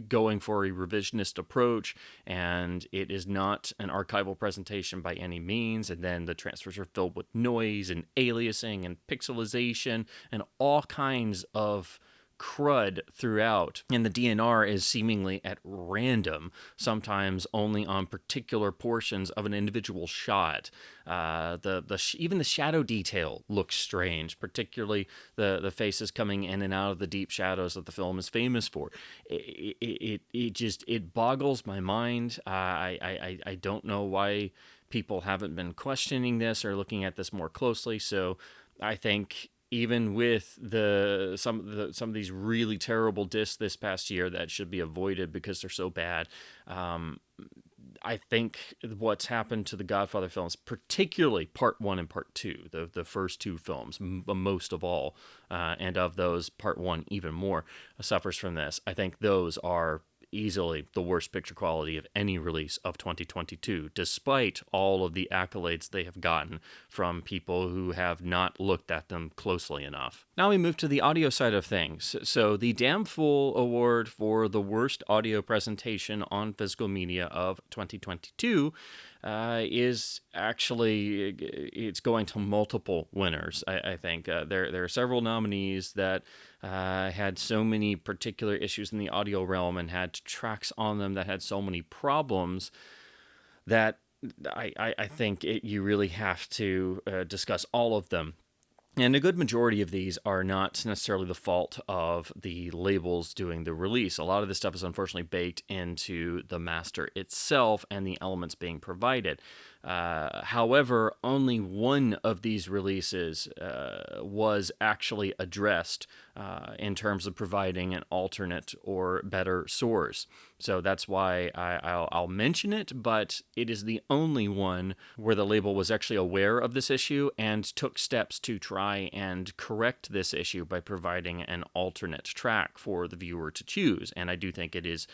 going for a revisionist approach, and it is not an archival presentation by any means, and then the transfers are filled with noise and aliasing and pixelization and all kinds of crud throughout, and the DNR is seemingly at random, sometimes only on particular portions of an individual shot. Even the shadow detail looks strange, particularly the faces coming in and out of the deep shadows that the film is famous for. It boggles my mind. I don't know why people haven't been questioning this or looking at this more closely. So I think, even with some of these really terrible discs this past year that should be avoided because they're so bad, I think what's happened to the Godfather films, particularly Part 1 and Part 2, the first two films, most of all, and of those, Part 1 even more, suffers from this. I think those are easily the worst picture quality of any release of 2022, despite all of the accolades they have gotten from people who have not looked at them closely enough. Now we move to the audio side of things. So the Damn Fool Award for the worst audio presentation on physical media of 2022 is actually, it's going to multiple winners, I think. There are several nominees that had so many particular issues in the audio realm and had tracks on them that had so many problems that I think you really have to discuss all of them. And a good majority of these are not necessarily the fault of the labels doing the release. A lot of this stuff is unfortunately baked into the master itself and the elements being provided. However, only one of these releases was actually addressed in terms of providing an alternate or better source. So that's why I'll mention it, but it is the only one where the label was actually aware of this issue and took steps to try and correct this issue by providing an alternate track for the viewer to choose. And I do think it is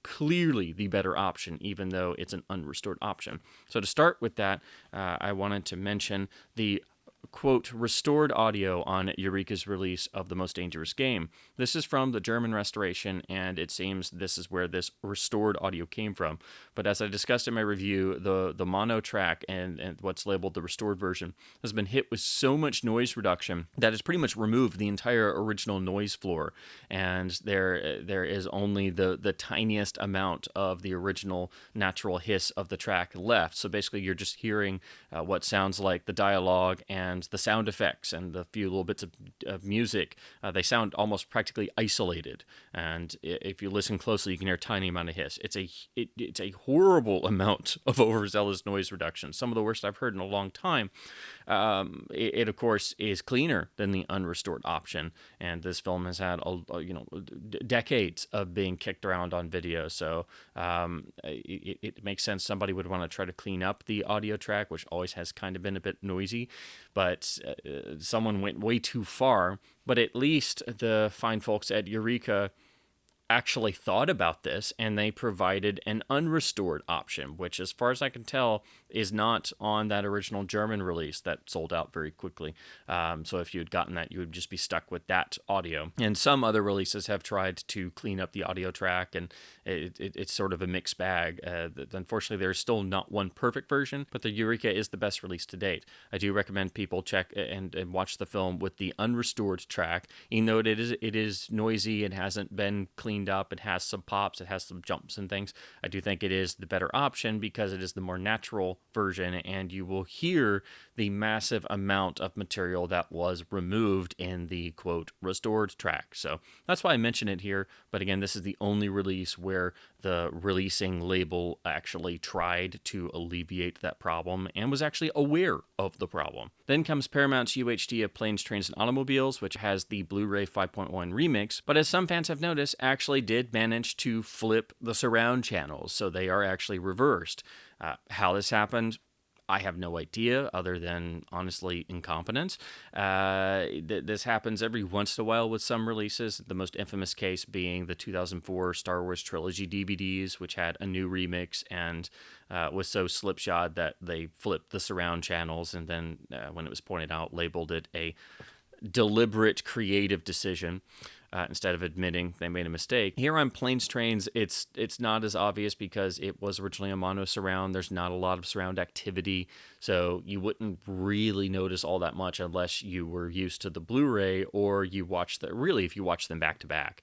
clearly the better option, even though it's an unrestored option. So to start with that, I wanted to mention the quote, restored audio on Eureka's release of The Most Dangerous Game. This is from the German restoration, and it seems this is where this restored audio came from. But as I discussed in my review, the mono track and what's labeled the restored version has been hit with so much noise reduction that it's pretty much removed the entire original noise floor, and there is only the tiniest amount of the original natural hiss of the track left. So basically you're just hearing what sounds like the dialogue and the sound effects and the few little bits of music. They sound almost practically isolated, and if you listen closely, you can hear a tiny amount of hiss. It's a horrible amount of overzealous noise reduction, some of the worst I've heard in a long time. It of course is cleaner than the unrestored option, and this film has had decades of being kicked around on video, so it makes sense somebody would want to try to clean up the audio track, which always has kind of been a bit noisy, but someone went way too far. But at least the fine folks at Eureka actually thought about this, and they provided an unrestored option, which, as far as I can tell, is not on that original German release that sold out very quickly. So if you had gotten that, you would just be stuck with that audio. And some other releases have tried to clean up the audio track, and it's sort of a mixed bag. Unfortunately, there's still not one perfect version, but the Eureka is the best release to date. I do recommend people check and watch the film with the unrestored track, even though it is noisy, it hasn't been cleaned up, it has some pops, it has some jumps and things. I do think it is the better option because it is the more natural version, and you will hear the massive amount of material that was removed in the quote restored track. So that's why I mention it here. But again, this is the only release where the releasing label actually tried to alleviate that problem and was actually aware of the problem. Then comes Paramount's UHD of Planes, Trains, and Automobiles, which has the Blu-ray 5.1 remix, but as some fans have noticed, actually did manage to flip the surround channels, so they are actually reversed. How this happened, I have no idea, other than, honestly, incompetence. This happens every once in a while with some releases, the most infamous case being the 2004 Star Wars Trilogy DVDs, which had a new remix and was so slipshod that they flipped the surround channels, and then, when it was pointed out, labeled it a deliberate creative decision. Instead of admitting they made a mistake. Here on Planes, Trains, it's not as obvious because it was originally a mono surround. There's not a lot of surround activity, so you wouldn't really notice all that much unless you were used to the Blu-ray or you watch if you watch them back to back.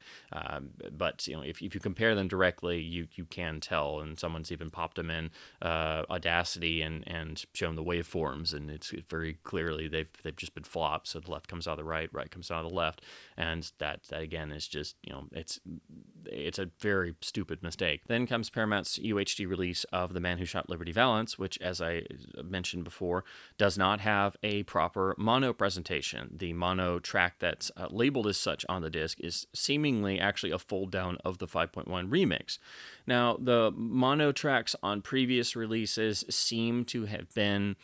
But if you compare them directly, you can tell, and someone's even popped them in Audacity and shown the waveforms, and it's very clearly they've just been flopped. So the left comes out of the right comes out of the left, and that again is just it's a very stupid mistake. Then comes Paramount's UHD release of The Man Who Shot Liberty Valance, which, as I mentioned before, does not have a proper mono presentation. The mono track that's labeled as such on the disc is seemingly actually a fold down of the 5.1 remix. Now, the mono tracks on previous releases seem to have been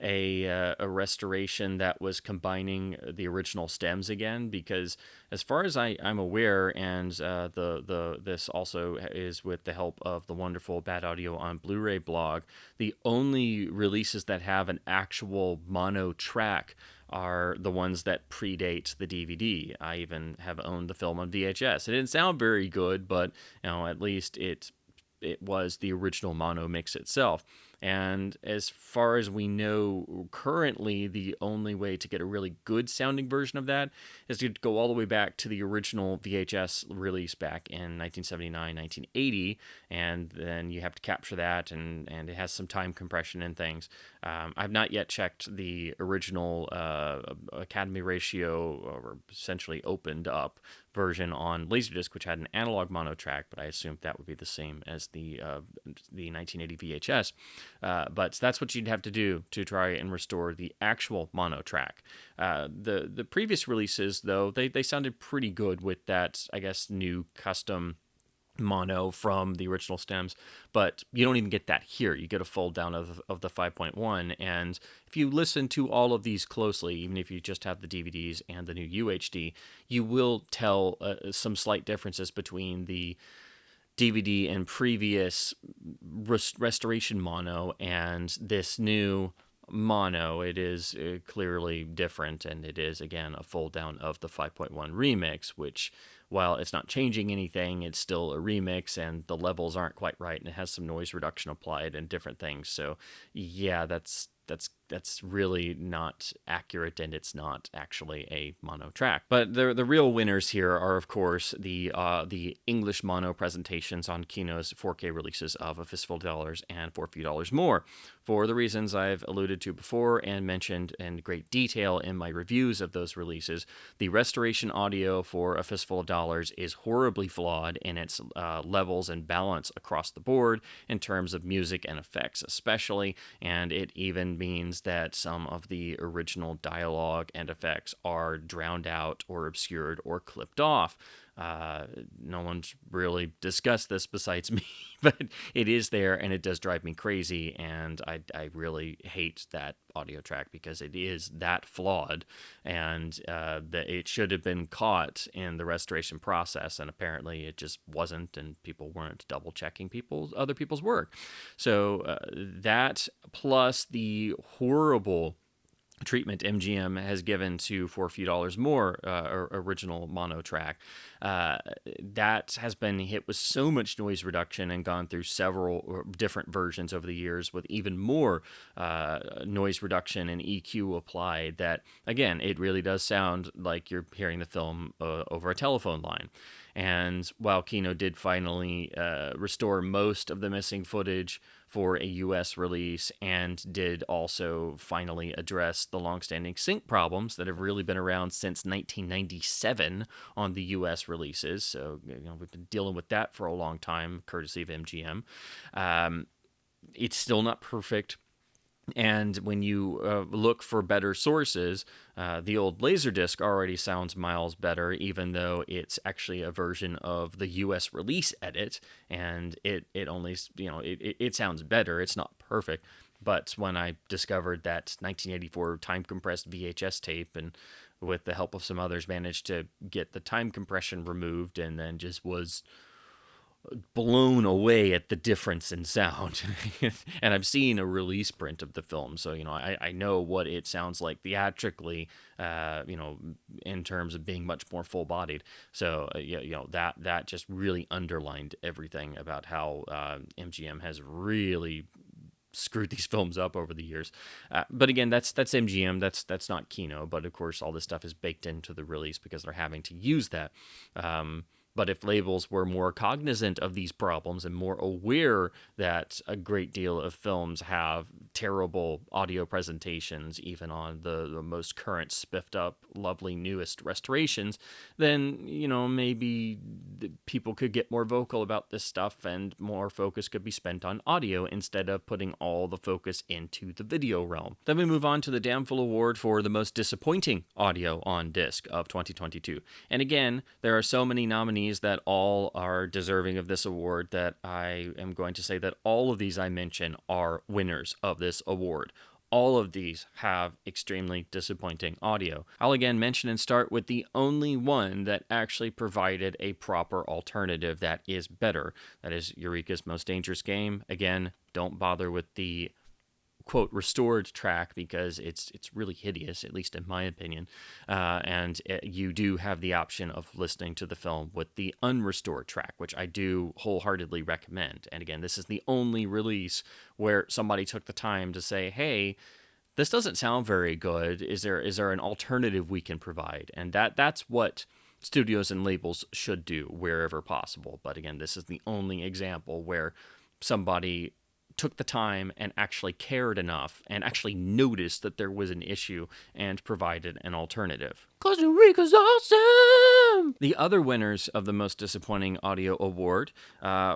a restoration that was combining the original stems again, because as far as I'm aware, and this also is with the help of the wonderful Bad Audio on Blu-ray blog, the only releases that have an actual mono track are the ones that predate the DVD. I even have owned the film on VHS. It didn't sound very good, but at least it was the original mono mix itself. And as far as we know, currently, the only way to get a really good sounding version of that is to go all the way back to the original VHS release back in 1979, 1980, and then you have to capture that, and it has some time compression and things. I've not yet checked the original Academy ratio, or essentially opened up version on Laserdisc, which had an analog mono track, but I assumed that would be the same as the 1980 VHS. But that's what you'd have to do to try and restore the actual mono track. The previous releases, though, they sounded pretty good with that, I guess, new custom mono from the original stems, but you don't even get that here. You get a fold down of the 5.1, and if you listen to all of these closely, even if you just have the DVDs and the new UHD, you will tell some slight differences between the DVD and previous restoration mono and this new mono. It is clearly different, and it is, again, a fold down of the 5.1 remix, which, while it's not changing anything, it's still a remix, and the levels aren't quite right, and it has some noise reduction applied and different things. So yeah, that's really not accurate, and it's not actually a mono track. But the real winners here are, of course, the English mono presentations on Kino's 4K releases of A Fistful of Dollars and For a Few Dollars More. For the reasons I've alluded to before and mentioned in great detail in my reviews of those releases, the restoration audio for A Fistful of Dollars is horribly flawed in its levels and balance across the board in terms of music and effects especially, and it even means that some of the original dialogue and effects are drowned out or obscured or clipped off. No one's really discussed this besides me, but it is there, and it does drive me crazy, and I really hate that audio track because it is that flawed, and that it should have been caught in the restoration process, and apparently it just wasn't, and people weren't double checking other people's work. So that plus the horrible treatment MGM has given to For a Few Dollars More original mono track, that has been hit with so much noise reduction and gone through several different versions over the years with even more noise reduction and EQ applied, that again, it really does sound like you're hearing the film over a telephone line. And while Kino did finally restore most of the missing footage for a US release, and did also finally address the longstanding sync problems that have really been around since 1997 on the US releases, so we've been dealing with that for a long time, courtesy of MGM. It's still not perfect. And when you look for better sources, the old Laserdisc already sounds miles better, even though it's actually a version of the US release edit, and it only, it sounds better. It's not perfect. But when I discovered that 1984 time-compressed VHS tape, and with the help of some others managed to get the time compression removed, and then just was blown away at the difference in sound. And I've seen a release print of the film, so I know what it sounds like theatrically, in terms of being much more full-bodied. So that just really underlined everything about how MGM has really screwed these films up over the years. But again, that's MGM, that's not Kino, but of course all this stuff is baked into the release because they're having to use that. But if labels were more cognizant of these problems and more aware that a great deal of films have terrible audio presentations, even on the most current, spiffed up, lovely, newest restorations, then, maybe people could get more vocal about this stuff and more focus could be spent on audio instead of putting all the focus into the video realm. Then we move on to the Damnful Award for the most disappointing audio on disc of 2022. And again, there are so many nominees that all are deserving of this award that I am going to say that all of these I mention are winners of this award. All of these have extremely disappointing audio. I'll again mention and start with the only one that actually provided a proper alternative that is better. That is Eureka's Most Dangerous Game. Again, don't bother with the quote restored track because it's really hideous, at least in my opinion, and you do have the option of listening to the film with the unrestored track, which I do wholeheartedly recommend. And again, this is the only release where somebody took the time to say, hey, this doesn't sound very good, is there an alternative we can provide? And that's what studios and labels should do wherever possible. But again, this is the only example where somebody took the time and actually cared enough and actually noticed that there was an issue and provided an alternative. 'cause Eureka's awesome! The other winners of the most disappointing audio award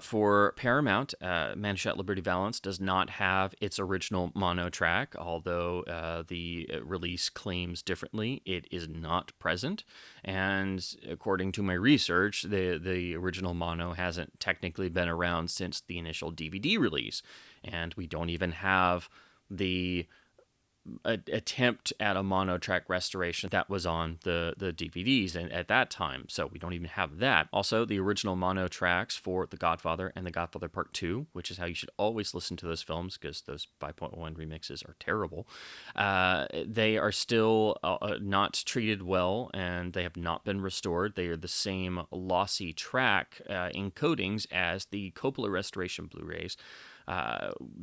for Paramount, Manchette Liberty Valance does not have its original mono track, although the release claims differently. It is not present, and according to my research, the original mono hasn't technically been around since the initial DVD release, and we don't even have the attempt at a mono track restoration that was on the DVDs and at that time, so we don't even have that. Also, the original mono tracks for The Godfather and The Godfather Part 2, which is how you should always listen to those films because those 5.1 remixes are terrible, they are still not treated well, and they have not been restored. They are the same lossy track encodings as the Coppola restoration Blu-rays.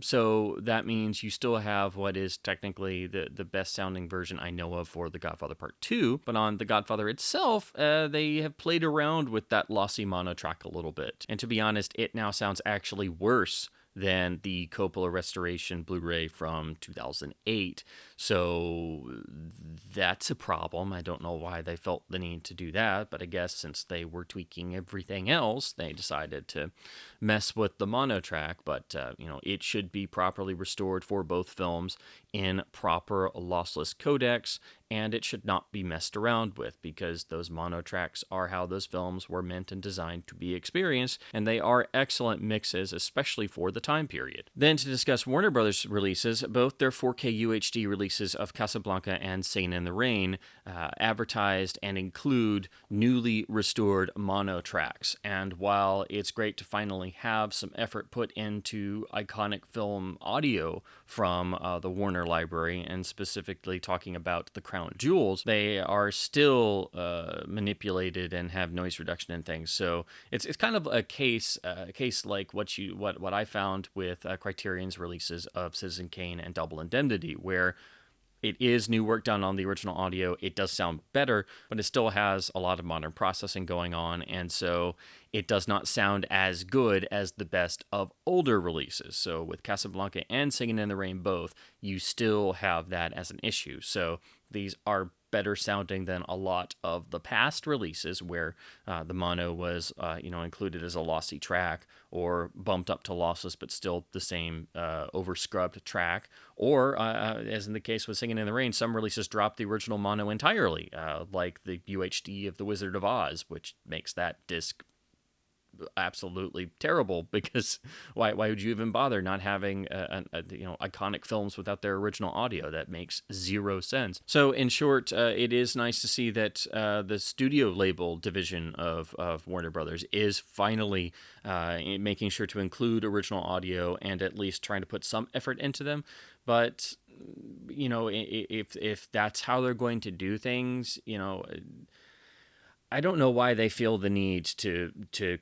So that means you still have what is technically the best sounding version I know of for The Godfather Part 2, but on The Godfather itself, they have played around with that lossy mono track a little bit. And to be honest, it now sounds actually worse than the Coppola restoration Blu-ray from 2008. So that's a problem. I don't know why they felt the need to do that, but I guess since they were tweaking everything else, they decided to mess with the mono track. But, it should be properly restored for both films in proper lossless codecs, and it should not be messed around with because those mono tracks are how those films were meant and designed to be experienced, and they are excellent mixes, especially for the time period. Then to discuss Warner Brothers releases, both their 4K UHD releases of Casablanca and Singin' in the Rain advertised and include newly restored mono tracks. And while it's great to finally have some effort put into iconic film audio from the Warner library, and specifically talking about the Crown Jewels, they are still manipulated and have noise reduction and things. So it's kind of a case like what I found with Criterion's releases of Citizen Kane and Double Indemnity, where it is new work done on the original audio. It does sound better, but it still has a lot of modern processing going on, and so it does not sound as good as the best of older releases. So with Casablanca and Singin' in the Rain both, you still have that as an issue. So these are better sounding than a lot of the past releases where the mono was included as a lossy track or bumped up to lossless but still the same over-scrubbed track, or as in the case with Singin' in the Rain, some releases drop the original mono entirely, like the UHD of The Wizard of Oz, which makes that disc absolutely terrible, because why would you even bother not having iconic films without their original audio? That makes zero sense. So in short, it is nice to see that the studio label division of Warner Brothers is finally making sure to include original audio and at least trying to put some effort into them. But if that's how they're going to do things, I don't know why they feel the need to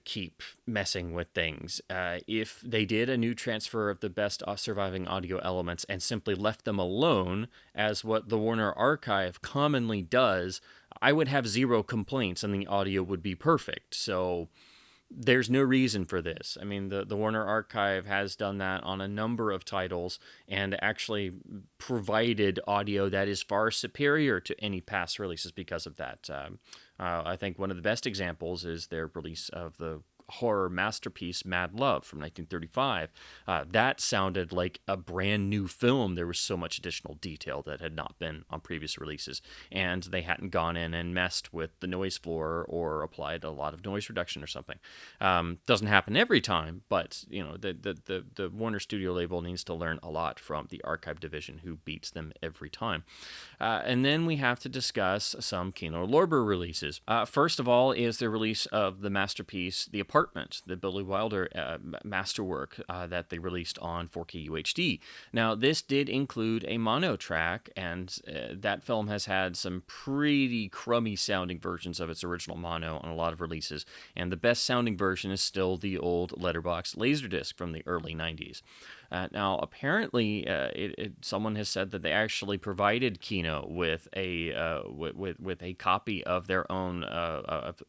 keep messing with things. If they did a new transfer of the best surviving audio elements and simply left them alone, as what the Warner Archive commonly does, I would have zero complaints and the audio would be perfect. So there's no reason for this. I mean, the Warner Archive has done that on a number of titles and actually provided audio that is far superior to any past releases because of that. I think one of the best examples is their release of the horror masterpiece Mad Love from 1935. That sounded like a brand new film. There was so much additional detail that had not been on previous releases, and they hadn't gone in and messed with the noise floor or applied a lot of noise reduction or something. Doesn't happen every time, but the Warner Studio label needs to learn a lot from the Archive division, who beats them every time. And then we have to discuss some Kino Lorber releases. First of all is the release of the masterpiece The Apartment, the Billy Wilder masterwork that they released on 4K UHD. Now, this did include a mono track, and that film has had some pretty crummy sounding versions of its original mono on a lot of releases, and the best sounding version is still the old letterbox Laserdisc from the early 90s. Now, apparently, someone has said that they actually provided Kino with a copy of their own,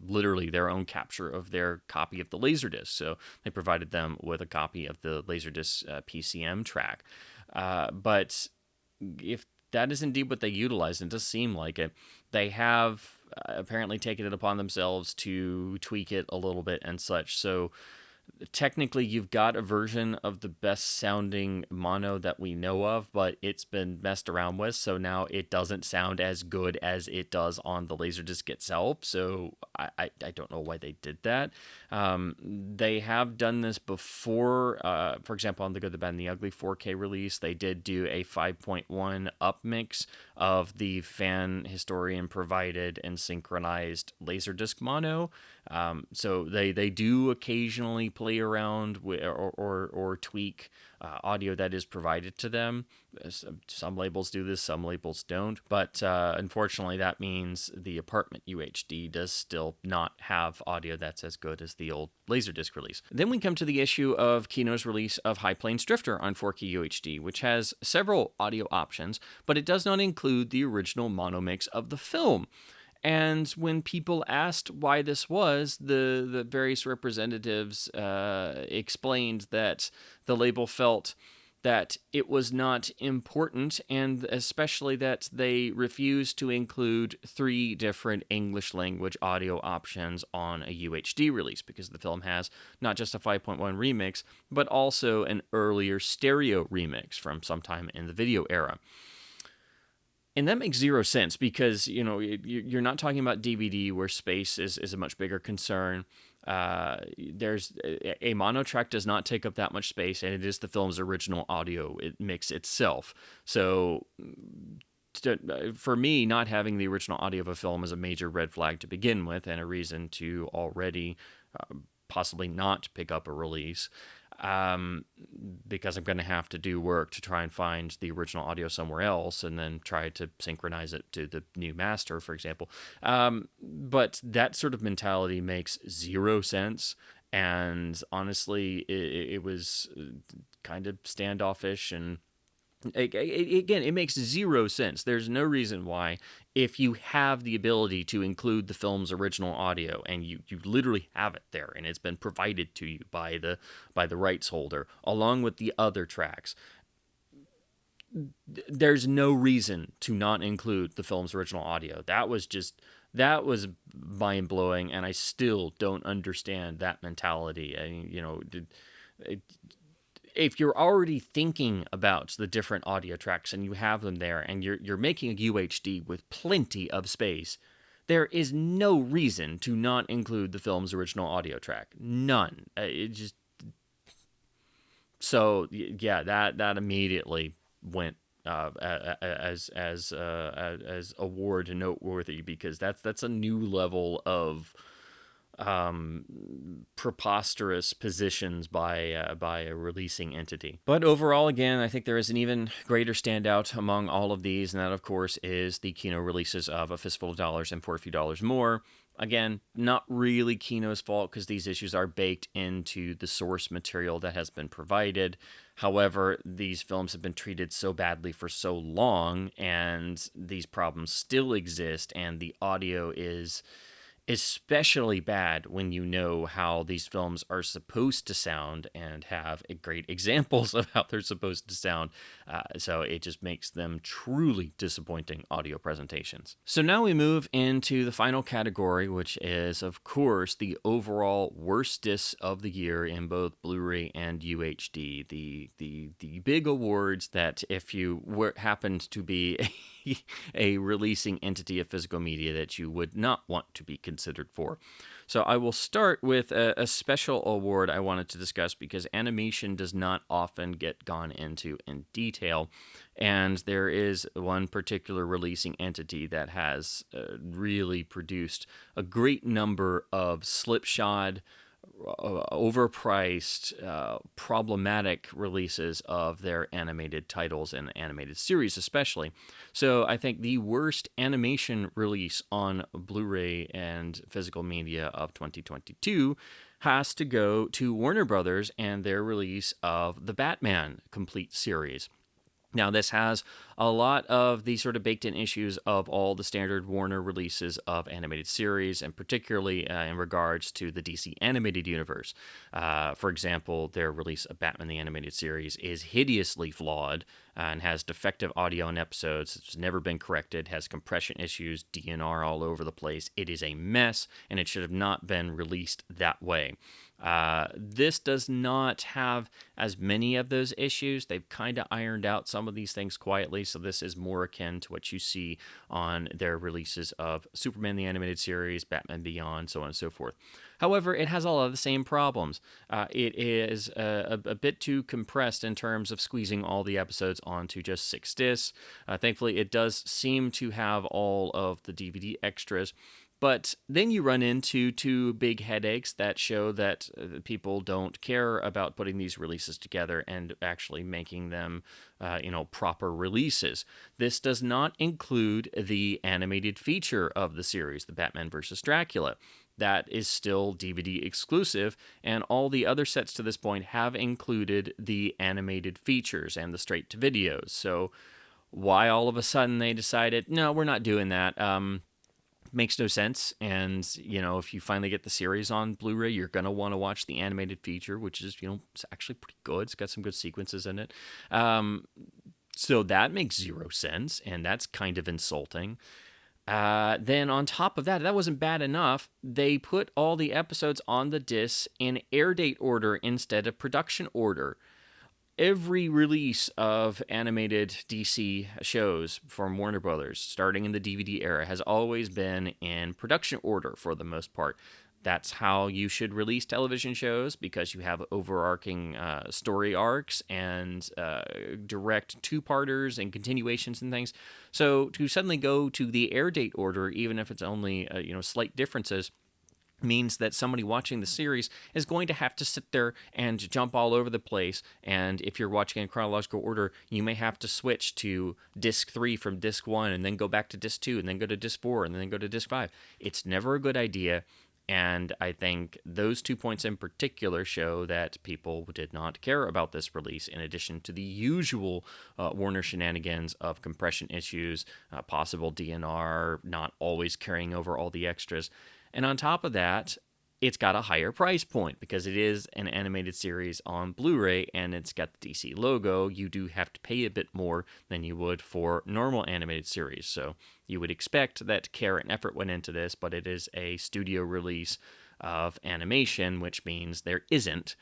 literally their own capture of their copy of the Laserdisc. So they provided them with a copy of the Laserdisc PCM track. But if that is indeed what they utilized, and it does seem like it, they have apparently taken it upon themselves to tweak it a little bit and such. So technically you've got a version of the best sounding mono that we know of, but it's been messed around with, so now it doesn't sound as good as it does on the Laserdisc itself. So I don't know why they did that. They have done this before. For example, on the Good, the Bad, and the Ugly 4K release, they did do a 5.1 up mix of the fan historian provided and synchronized Laserdisc mono. So they do occasionally play around with, or tweak audio that is provided to them. Some labels do this, some labels don't. But unfortunately, that means the Apartment UHD does still not have audio that's as good as the old Laserdisc release. Then we come to the issue of Kino's release of High Plains Drifter on 4K UHD, which has several audio options, but it does not include the original mono mix of the film. And when people asked why this was, the various representatives explained that the label felt that it was not important, and especially that they refused to include 3 different English language audio options on a UHD release, because the film has not just a 5.1 remix, but also an earlier stereo remix from sometime in the video era. And that makes zero sense because, you're not talking about DVD where space is a much bigger concern. There's a mono track does not take up that much space, and it is the film's original audio mix itself. So for me, not having the original audio of a film is a major red flag to begin with, and a reason to already possibly not pick up a release. Because I'm going to have to do work to try and find the original audio somewhere else and then try to synchronize it to the new master, for example. But that sort of mentality makes zero sense. And honestly, it was kind of standoffish, and again, it makes zero sense. There's no reason why, if you have the ability to include the film's original audio, and you literally have it there, and it's been provided to you by the rights holder, along with the other tracks, there's no reason to not include the film's original audio. That was mind-blowing, and I still don't understand that mentality. I mean, if you're already thinking about the different audio tracks and you have them there, and you're making a UHD with plenty of space, there is no reason to not include the film's original audio track. None. So that immediately went as award noteworthy, because that's a new level of preposterous positions by a releasing entity. But overall, again, I think there is an even greater standout among all of these, and that, of course, is the Kino releases of A Fistful of Dollars and For a Few Dollars More. Again, not really Kino's fault, because these issues are baked into the source material that has been provided. However, these films have been treated so badly for so long, and these problems still exist, and the audio is especially bad when you know how these films are supposed to sound and have great examples of how they're supposed to sound. So it just makes them truly disappointing audio presentations. So now we move into the final category, which is, of course, the overall worst discs of the year in both Blu-ray and UHD. The big awards that, if you happened to be a releasing entity of physical media, that you would not want to be considered for. So I will start with a special award I wanted to discuss, because animation does not often get gone into in detail, and there is one particular releasing entity that has really produced a great number of slipshod, overpriced, problematic releases of their animated titles and animated series especially. So I think the worst animation release on Blu-ray and physical media of 2022 has to go to Warner Brothers and their release of the Batman complete series. Now, this has a lot of the sort of baked-in issues of all the standard Warner releases of animated series, and particularly in regards to the DC animated universe. For example, their release of Batman the Animated Series is hideously flawed and has defective audio in episodes. It's never been corrected, has compression issues, DNR all over the place. It is a mess, and it should have not been released that way. This does not have as many of those issues. They've kind of ironed out some of these things quietly, so this is more akin to what you see on their releases of Superman the Animated Series, Batman Beyond, so on and so forth. However, it has a lot of the same problems. It is a bit too compressed in terms of squeezing all the episodes onto just 6 discs. Thankfully, it does seem to have all of the DVD extras. But then you run into 2 big headaches that show that people don't care about putting these releases together and actually making them, proper releases. This does not include the animated feature of the series, the Batman vs. Dracula. That is still DVD exclusive, and all the other sets to this point have included the animated features and the straight-to-videos. So why all of a sudden they decided, no, we're not doing that, makes no sense. And if you finally get the series on Blu-ray, you're going to want to watch the animated feature, which is it's actually pretty good. It's got some good sequences in it, so that makes zero sense, and that's kind of insulting. Then on top of that wasn't bad enough. They put all the episodes on the discs in air date order instead of production order. Every release of animated DC shows from Warner Brothers, starting in the DVD era, has always been in production order for the most part. That's how you should release television shows, because you have overarching story arcs and direct two-parters and continuations and things. So to suddenly go to the air date order, even if it's only slight differences, means that somebody watching the series is going to have to sit there and jump all over the place. And if you're watching in chronological order, you may have to switch to disc 3 from disc 1 and then go back to disc 2 and then go to disc 4 and then go to disc 5. It's never a good idea. And I think those 2 points in particular show that people did not care about this release, in addition to the usual Warner shenanigans of compression issues, possible DNR, not always carrying over all the extras. And on top of that, it's got a higher price point because it is an animated series on Blu-ray and it's got the DC logo. You do have to pay a bit more than you would for normal animated series. So you would expect that care and effort went into this, but it is a studio release of animation, which means there isn't.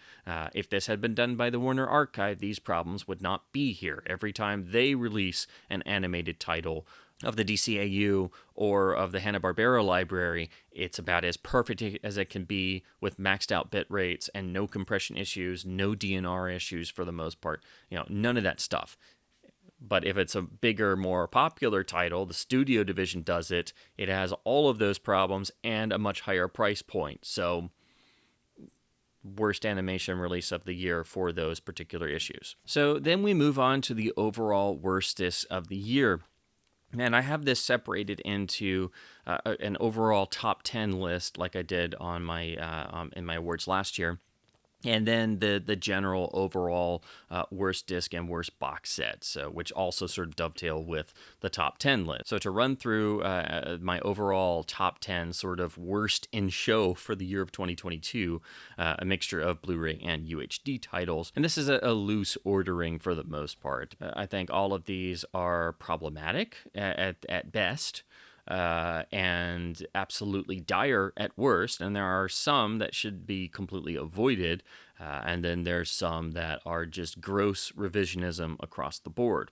If this had been done by the Warner Archive, these problems would not be here. Every time they release an animated title of the DCAU or of the Hanna-Barbera library, it's about as perfect as it can be, with maxed out bit rates and no compression issues, no DNR issues for the most part, none of that stuff. But if it's a bigger, more popular title, the studio division does it, it has all of those problems and a much higher price point. So worst animation release of the year for those particular issues. So then we move on to the overall worstest of the year. And I have this separated into an overall top 10 list, like I did on my in my awards last year, and then the general overall worst disc and worst box sets, which also sort of dovetail with the top 10 list. So to run through my overall top 10 sort of worst in show for the year of 2022, a mixture of Blu-ray and UHD titles. And this is a loose ordering for the most part. I think all of these are problematic at best. And absolutely dire at worst, and there are some that should be completely avoided, and then there's some that are just gross revisionism across the board.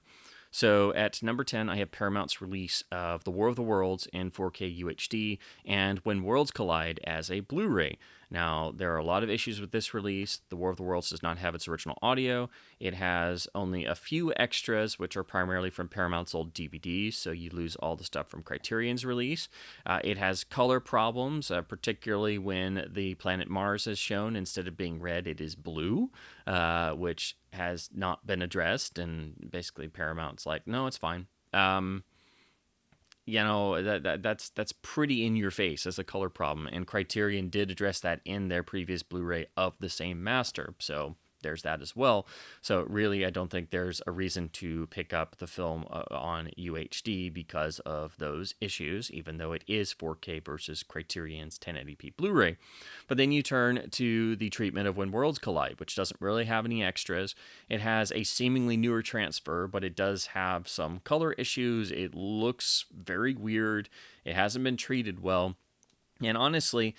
So at number 10, I have Paramount's release of The War of the Worlds in 4K UHD and When Worlds Collide as a Blu-ray. Now, there are a lot of issues with this release. The War of the Worlds does not have its original audio. It has only a few extras, which are primarily from Paramount's old DVDs, so you lose all the stuff from Criterion's release. It has color problems, particularly when the planet Mars is shown. Instead of being red, it is blue, which has not been addressed, and basically Paramount's like, no, it's fine. That's pretty in your face as a color problem, and Criterion did address that in their previous Blu-ray of the same master. So there's that as well. So really, I don't think there's a reason to pick up the film on UHD because of those issues, even though it is 4K versus Criterion's 1080p Blu-ray. But then you turn to the treatment of When Worlds Collide, which doesn't really have any extras. It has a seemingly newer transfer, but it does have some color issues. It looks very weird. It hasn't been treated well. And honestly,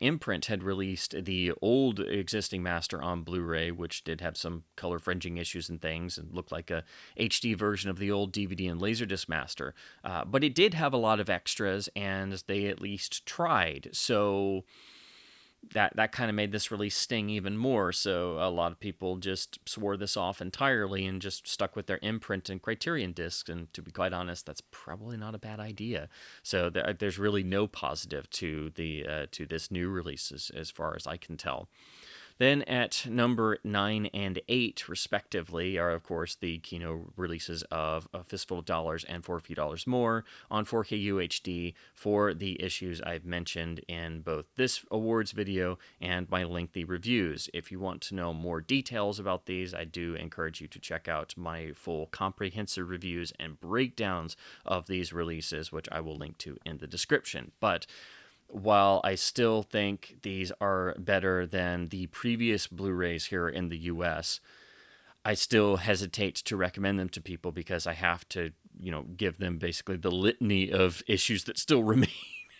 Imprint had released the old existing master on Blu-ray, which did have some color fringing issues and things, and looked like a HD version of the old DVD and Laserdisc master. But it did have a lot of extras, and they at least tried. So that kind of made this release sting even more. So a lot of people just swore this off entirely and just stuck with their Imprint and Criterion discs. And to be quite honest, that's probably not a bad idea. So there's really no positive to this new release as far as I can tell. Then at number 9 and 8, respectively, are, of course, the Kino releases of A Fistful of Dollars and For a Few Dollars More on 4K UHD for the issues I've mentioned in both this awards video and my lengthy reviews. If you want to know more details about these, I do encourage you to check out my full comprehensive reviews and breakdowns of these releases, which I will link to in the description. But while I still think these are better than the previous Blu-rays here in the US, I still hesitate to recommend them to people because I have to, give them basically the litany of issues that still remain.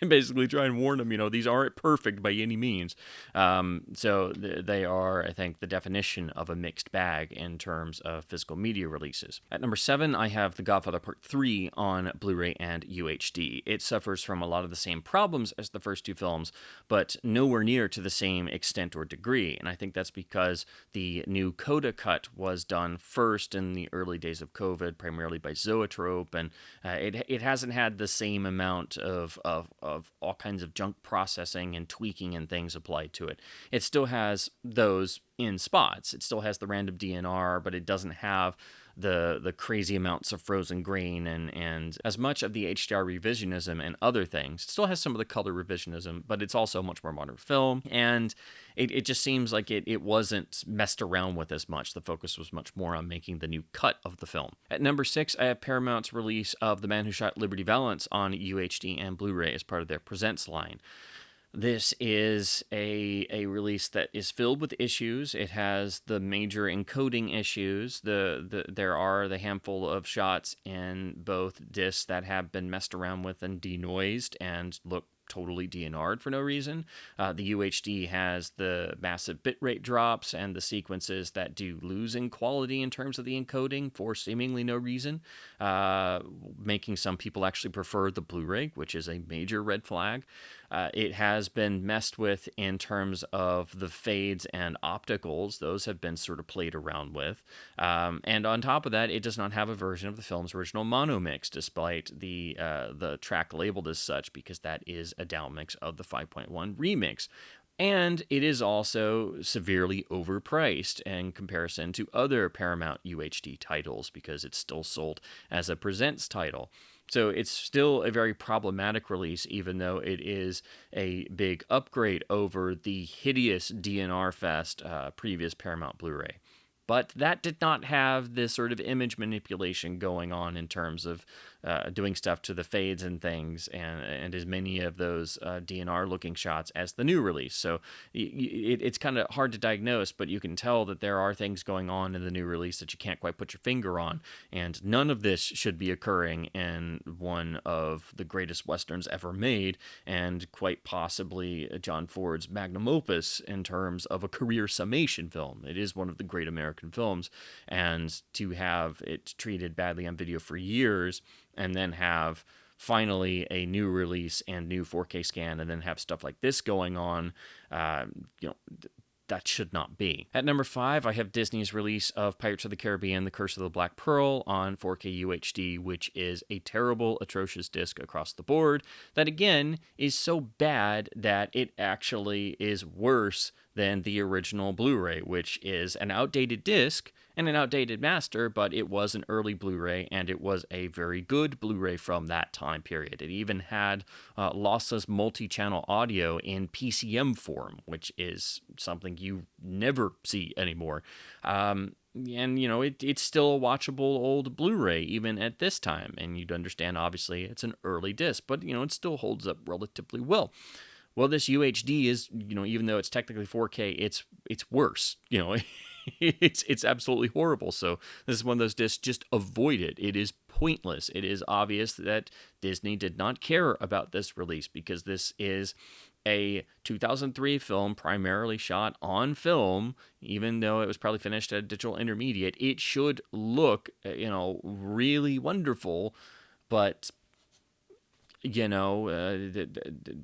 And basically try and warn them, these aren't perfect by any means. So they are, I think, the definition of a mixed bag in terms of physical media releases. At number 7, I have The Godfather Part 3 on Blu-ray and UHD. It suffers from a lot of the same problems as the first two films, but nowhere near to the same extent or degree. And I think that's because the new Coda cut was done first in the early days of COVID, primarily by Zoetrope, and it hasn't had the same amount of all kinds of junk processing and tweaking and things applied to it. It still has those in spots. It still has the random DNR, but it doesn't have the crazy amounts of frozen grain and as much of the HDR revisionism and other things. It still has some of the color revisionism, but it's also a much more modern film, and it just seems like it wasn't messed around with as much. The focus was much more on making the new cut of the film. At number 6, I have Paramount's release of The Man Who Shot Liberty Valance on UHD and Blu-ray as part of their Presents line. This is a release that is filled with issues. It has the major encoding issues. There are the handful of shots in both discs that have been messed around with and denoised and look totally DNR'd for no reason. The UHD has the massive bitrate drops and the sequences that do lose in quality in terms of the encoding for seemingly no reason, making some people actually prefer the Blu-ray, which is a major red flag. It has been messed with in terms of the fades and opticals. Those have been sort of played around with. And on top of that, it does not have a version of the film's original mono mix, despite the track labeled as such, because that is a downmix of the 5.1 remix. And it is also severely overpriced in comparison to other Paramount UHD titles because it's still sold as a Presents title. So it's still a very problematic release, even though it is a big upgrade over the hideous DNR fest previous Paramount Blu-ray. But that did not have this sort of image manipulation going on in terms of doing stuff to the fades and things, and as many of those DNR-looking shots as the new release. So it's kind of hard to diagnose, but you can tell that there are things going on in the new release that you can't quite put your finger on, and none of this should be occurring in one of the greatest Westerns ever made, and quite possibly John Ford's magnum opus in terms of a career summation film. It is one of the great American films, and to have it treated badly on video for years and then have finally a new release and new 4K scan and then have stuff like this going on, that should not be. At number 5, I have Disney's release of Pirates of the Caribbean: The Curse of the Black Pearl on 4K UHD, which is a terrible, atrocious disc across the board that, again, is so bad that it actually is worse than the original Blu-ray, which is an outdated disc and an outdated master, but it was an early Blu-ray, and it was a very good Blu-ray from that time period. It even had lossless multi-channel audio in PCM form, which is something you never see anymore. And, you know, it's still a watchable old Blu-ray even at this time. And you'd understand, obviously, it's an early disc, but, you know, it still holds up relatively well. Well, this UHD is, you know, even though it's technically 4K, it's worse. You know, it's absolutely horrible. So this is one of those discs, just avoid it. It is pointless. It is obvious that Disney did not care about this release, because this is a 2003 film primarily shot on film. Even though it was probably finished at a digital intermediate, it should look, you know, really wonderful, but you know,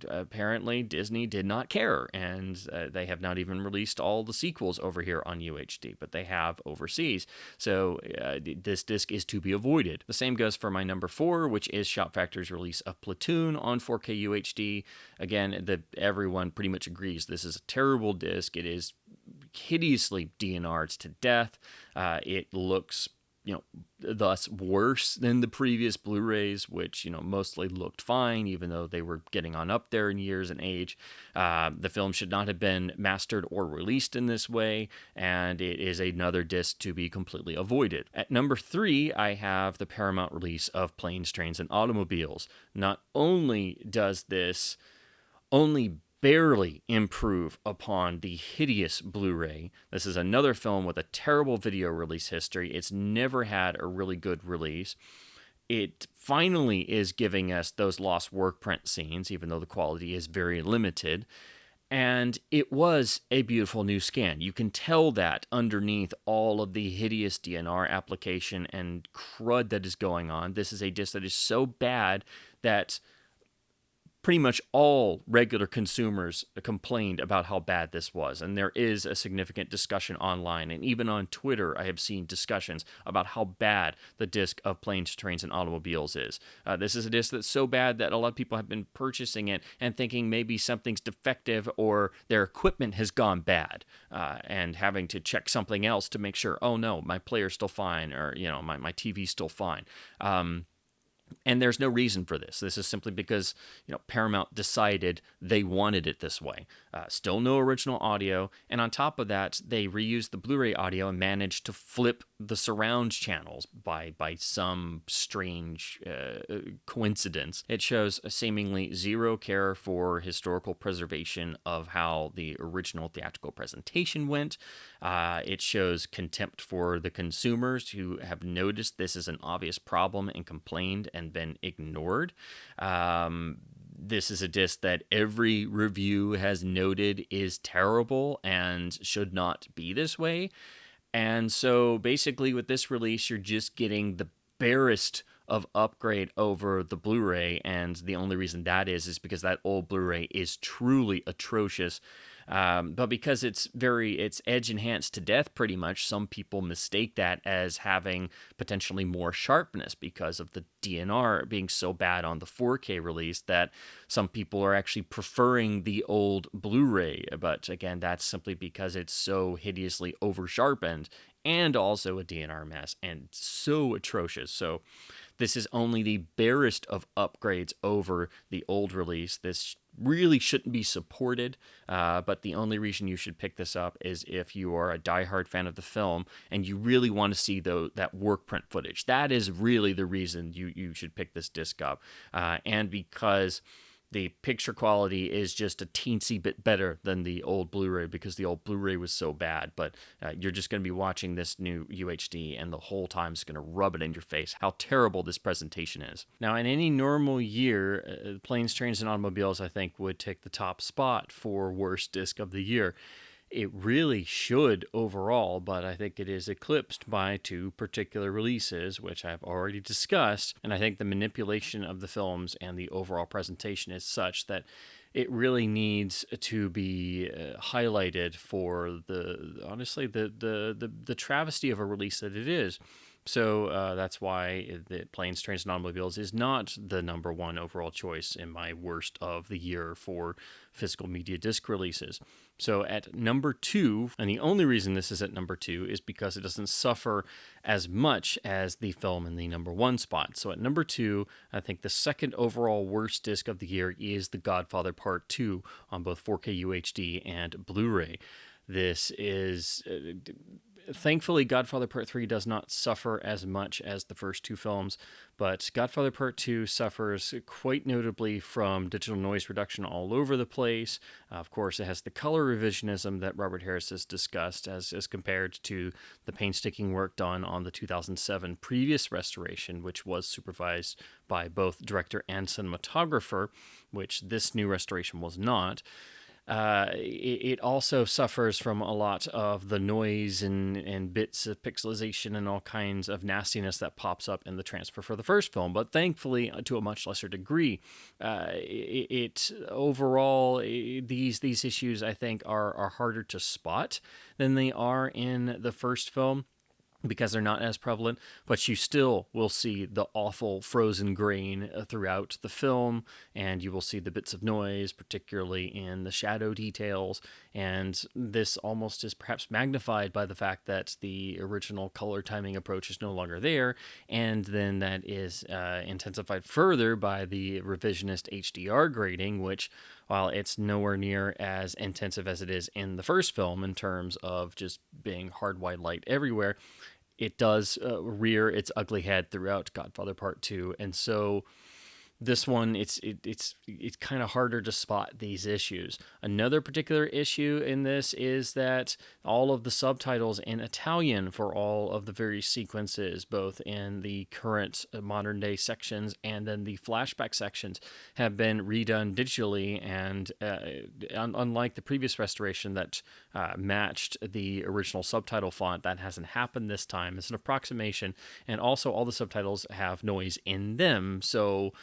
apparently Disney did not care, and they have not even released all the sequels over here on UHD, but they have overseas. So this disc is to be avoided. The same goes for my number 4, which is Shout Factory's release of Platoon on 4K UHD. Again, everyone pretty much agrees this is a terrible disc. It is hideously DNR'd to death. It looks, you know, thus worse than the previous Blu-rays, which, you know, mostly looked fine, even though they were getting on up there in years and age. The film should not have been mastered or released in this way, and it is another disc to be completely avoided. At number 3, I have the Paramount release of Planes, Trains, and Automobiles. Not only does this only barely improve upon the hideous Blu-ray. This is another film with a terrible video release history. It's never had a really good release. It finally is giving us those lost work print scenes, even though the quality is very limited. And it was a beautiful new scan. You can tell that underneath all of the hideous DNR application and crud that is going on. This is a disc that is so bad that pretty much all regular consumers complained about how bad this was. And there is a significant discussion online. And even on Twitter, I have seen discussions about how bad the disc of Planes, Trains, and Automobiles is. This is a disc that's so bad that a lot of people have been purchasing it and thinking maybe something's defective or their equipment has gone bad, and having to check something else to make sure, oh no, my player's still fine, or, you know, my TV's still fine. And there's no reason for this. This is simply because, you know, Paramount decided they wanted it this way. Still no original audio, and on top of that, they reused the Blu-ray audio and managed to flip the surround channels by some strange coincidence. It shows a seemingly zero care for historical preservation of how the original theatrical presentation went. It shows contempt for the consumers who have noticed this is an obvious problem and complained and been ignored. This is a disc that every review has noted is terrible and should not be this way. And so basically with this release, you're just getting the barest of upgrade over the Blu-ray, and the only reason that is because that old Blu-ray is truly atrocious. But because it's edge enhanced to death pretty much, some people mistake that as having potentially more sharpness because of the DNR being so bad on the 4K release that some people are actually preferring the old Blu-ray. But again, that's simply because it's so hideously over-sharpened and also a DNR mess and so atrocious. So this is only the barest of upgrades over the old release. This really shouldn't be supported, but the only reason you should pick this up is if you are a diehard fan of the film and you really want to see that work print footage. That is really the reason you should pick this disc up, and because the picture quality is just a teensy bit better than the old Blu-ray, because the old Blu-ray was so bad. But you're just going to be watching this new UHD, and the whole time it's going to rub it in your face how terrible this presentation is. Now, in any normal year, Planes, Trains, and Automobiles, I think, would take the top spot for worst disc of the year. It really should overall, but I think it is eclipsed by two particular releases, which I've already discussed. And I think the manipulation of the films and the overall presentation is such that it really needs to be highlighted for the travesty of a release that it is. So that's why the Planes, Trains, and Automobiles is not the number one overall choice in my worst of the year for physical media disc releases. So at number 2, and the only reason this is at number 2 is because it doesn't suffer as much as the film in the number 1 spot. So at number 2, I think the second overall worst disc of the year is The Godfather Part 2 on both 4K UHD and Blu-ray. This is... thankfully, Godfather Part 3 does not suffer as much as the first 2 films, but Godfather Part 2 suffers quite notably from digital noise reduction all over the place. Of course, it has the color revisionism that Robert Harris has discussed as compared to the painstaking work done on the 2007 previous restoration, which was supervised by both director and cinematographer, which this new restoration was not. It also suffers from a lot of the noise and bits of pixelization and all kinds of nastiness that pops up in the transfer for the first film, but thankfully to a much lesser degree. Overall, these issues I think are harder to spot than they are in the first film, because they're not as prevalent, but you still will see the awful frozen grain throughout the film, and you will see the bits of noise, particularly in the shadow details, and this almost is perhaps magnified by the fact that the original color timing approach is no longer there, and then that is intensified further by the revisionist HDR grading, which, while it's nowhere near as intensive as it is in the first film in terms of just being hard white light everywhere, it does rear its ugly head throughout Godfather Part 2. And so this one, it's kind of harder to spot these issues. Another particular issue in this is that all of the subtitles in Italian for all of the various sequences, both in the current modern day sections and then the flashback sections, have been redone digitally. And unlike the previous restoration that matched the original subtitle font, that hasn't happened this time. It's an approximation. And also all the subtitles have noise in them. So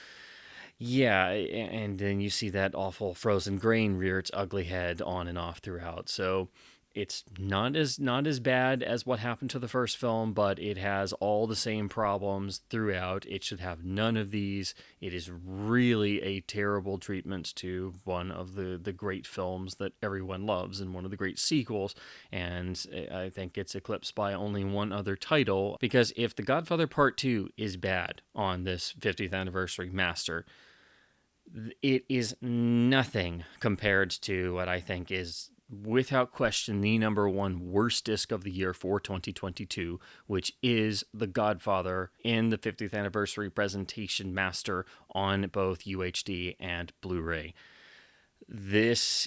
yeah, and then you see that awful frozen grain rear its ugly head on and off throughout. So it's not as bad as what happened to the first film, but it has all the same problems throughout. It should have none of these. It is really a terrible treatment to one of the great films that everyone loves and one of the great sequels. And I think it's eclipsed by only one other title, because if The Godfather Part 2 is bad on this 50th anniversary master, it is nothing compared to what I think is, without question, the number one worst disc of the year for 2022, which is The Godfather in the 50th anniversary presentation master on both UHD and Blu-ray. This,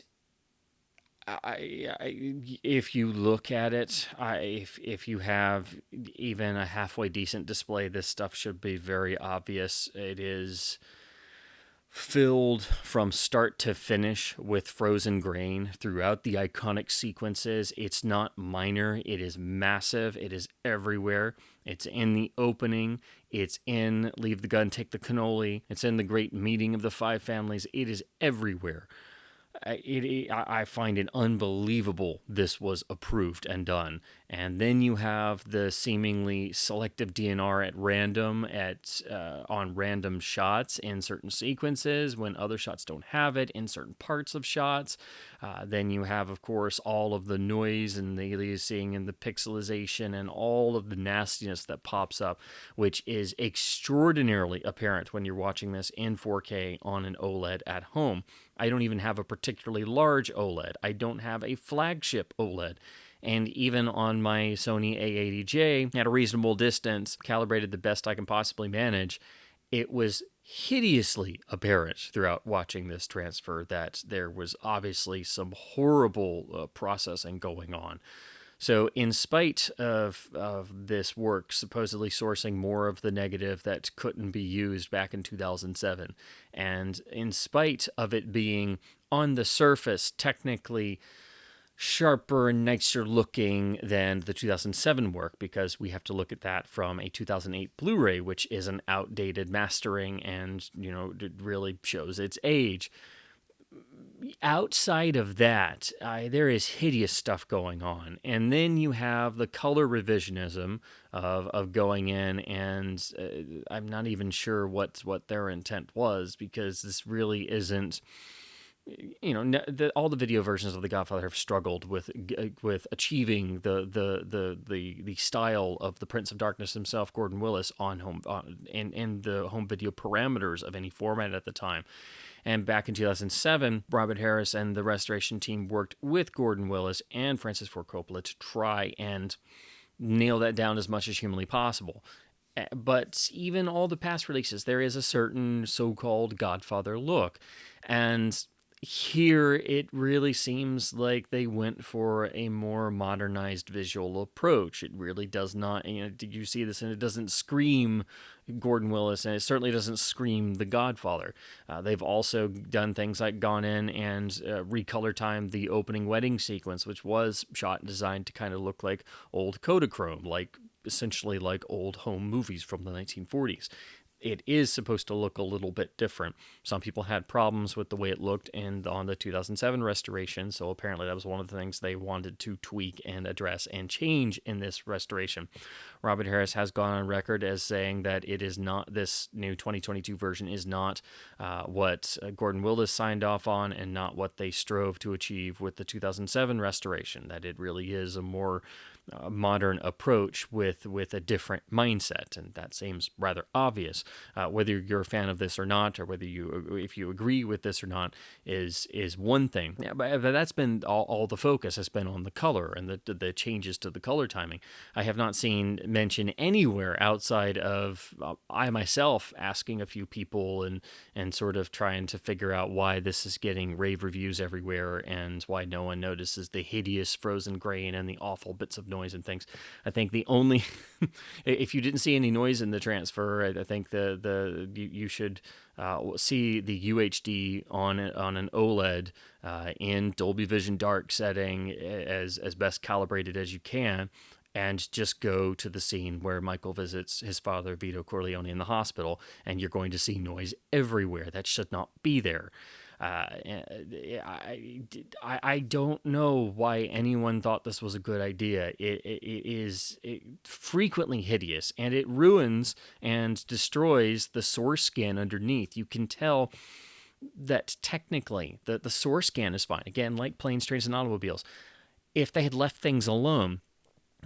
if you look at it, if you have even a halfway decent display, this stuff should be very obvious. It is filled from start to finish with frozen grain throughout the iconic sequences. It's not minor, it is massive, it is everywhere. It's in the opening, it's in Leave the Gun, Take the Cannoli, it's in the great meeting of the five families. It is everywhere. I find it unbelievable this was approved and done. And then you have the seemingly selective DNR at random on random shots in certain sequences when other shots don't have it in certain parts of shots. Then you have, of course, all of the noise and the aliasing and the pixelization and all of the nastiness that pops up, which is extraordinarily apparent when you're watching this in 4K on an OLED at home. I don't even have a particularly large OLED. I don't have a flagship OLED. And even on my Sony A80J, at a reasonable distance, calibrated the best I can possibly manage, it was hideously apparent throughout watching this transfer that there was obviously some horrible processing going on. So in spite of this work supposedly sourcing more of the negative that couldn't be used back in 2007, and in spite of it being on the surface technically sharper and nicer looking than the 2007 work, because we have to look at that from a 2008 Blu-ray, which is an outdated mastering and, it really shows its age. outside of that, there is hideous stuff going on. And then you have the color revisionism of going in, and I'm not even sure what their intent was, because this really isn't. All the video versions of The Godfather have struggled with achieving the style of the Prince of Darkness himself, Gordon Willis, and the home video parameters of any format at the time. And back in 2007, Robert Harris and the restoration team worked with Gordon Willis and Francis Ford Coppola to try and nail that down as much as humanly possible. But even all the past releases, there is a certain so-called Godfather look. And here, it really seems like they went for a more modernized visual approach. It really does not, you see this, and it doesn't scream Gordon Willis, and it certainly doesn't scream The Godfather. They've also done things like gone in and recolor timed the opening wedding sequence, which was shot and designed to kind of look like old Kodachrome, essentially like old home movies from the 1940s. It is supposed to look a little bit different. Some people had problems with the way it looked on the 2007 restoration, so apparently that was one of the things they wanted to tweak and address and change in this restoration. Robert Harris has gone on record as saying that it is not, this new 2022 version is not what Gordon Willis signed off on, and not what they strove to achieve with the 2007 restoration, that it really is a more modern approach with a different mindset, and that seems rather obvious. Whether you're a fan of this or not, or if you agree with this or not, is one thing. Yeah, but that's been all the focus has been on the color and the changes to the color timing. I have not seen mention anywhere outside of I myself asking a few people and sort of trying to figure out why this is getting rave reviews everywhere, and why no one notices the hideous frozen grain and the awful bits of noise and things. I think the only if you didn't see any noise in the transfer, I think you should see the UHD on an OLED in Dolby Vision Dark setting as best calibrated as you can, and just go to the scene where Michael visits his father, Vito Corleone, in the hospital, and you're going to see noise everywhere. That should not be there. I don't know why anyone thought this was a good idea. It is frequently hideous, and it ruins and destroys the source scan underneath. You can tell that technically the source scan is fine. Again, like planes, trains, and automobiles. If they had left things alone,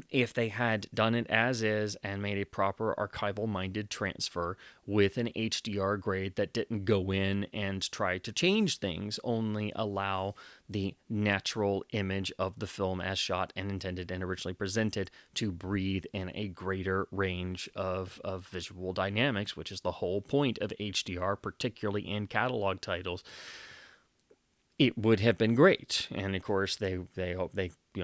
if they had done it as is and made a proper archival-minded transfer with an HDR grade that didn't go in and try to change things, only allow the natural image of the film as shot and intended and originally presented to breathe in a greater range of visual dynamics, which is the whole point of HDR, particularly in catalog titles, it would have been great. And of course, they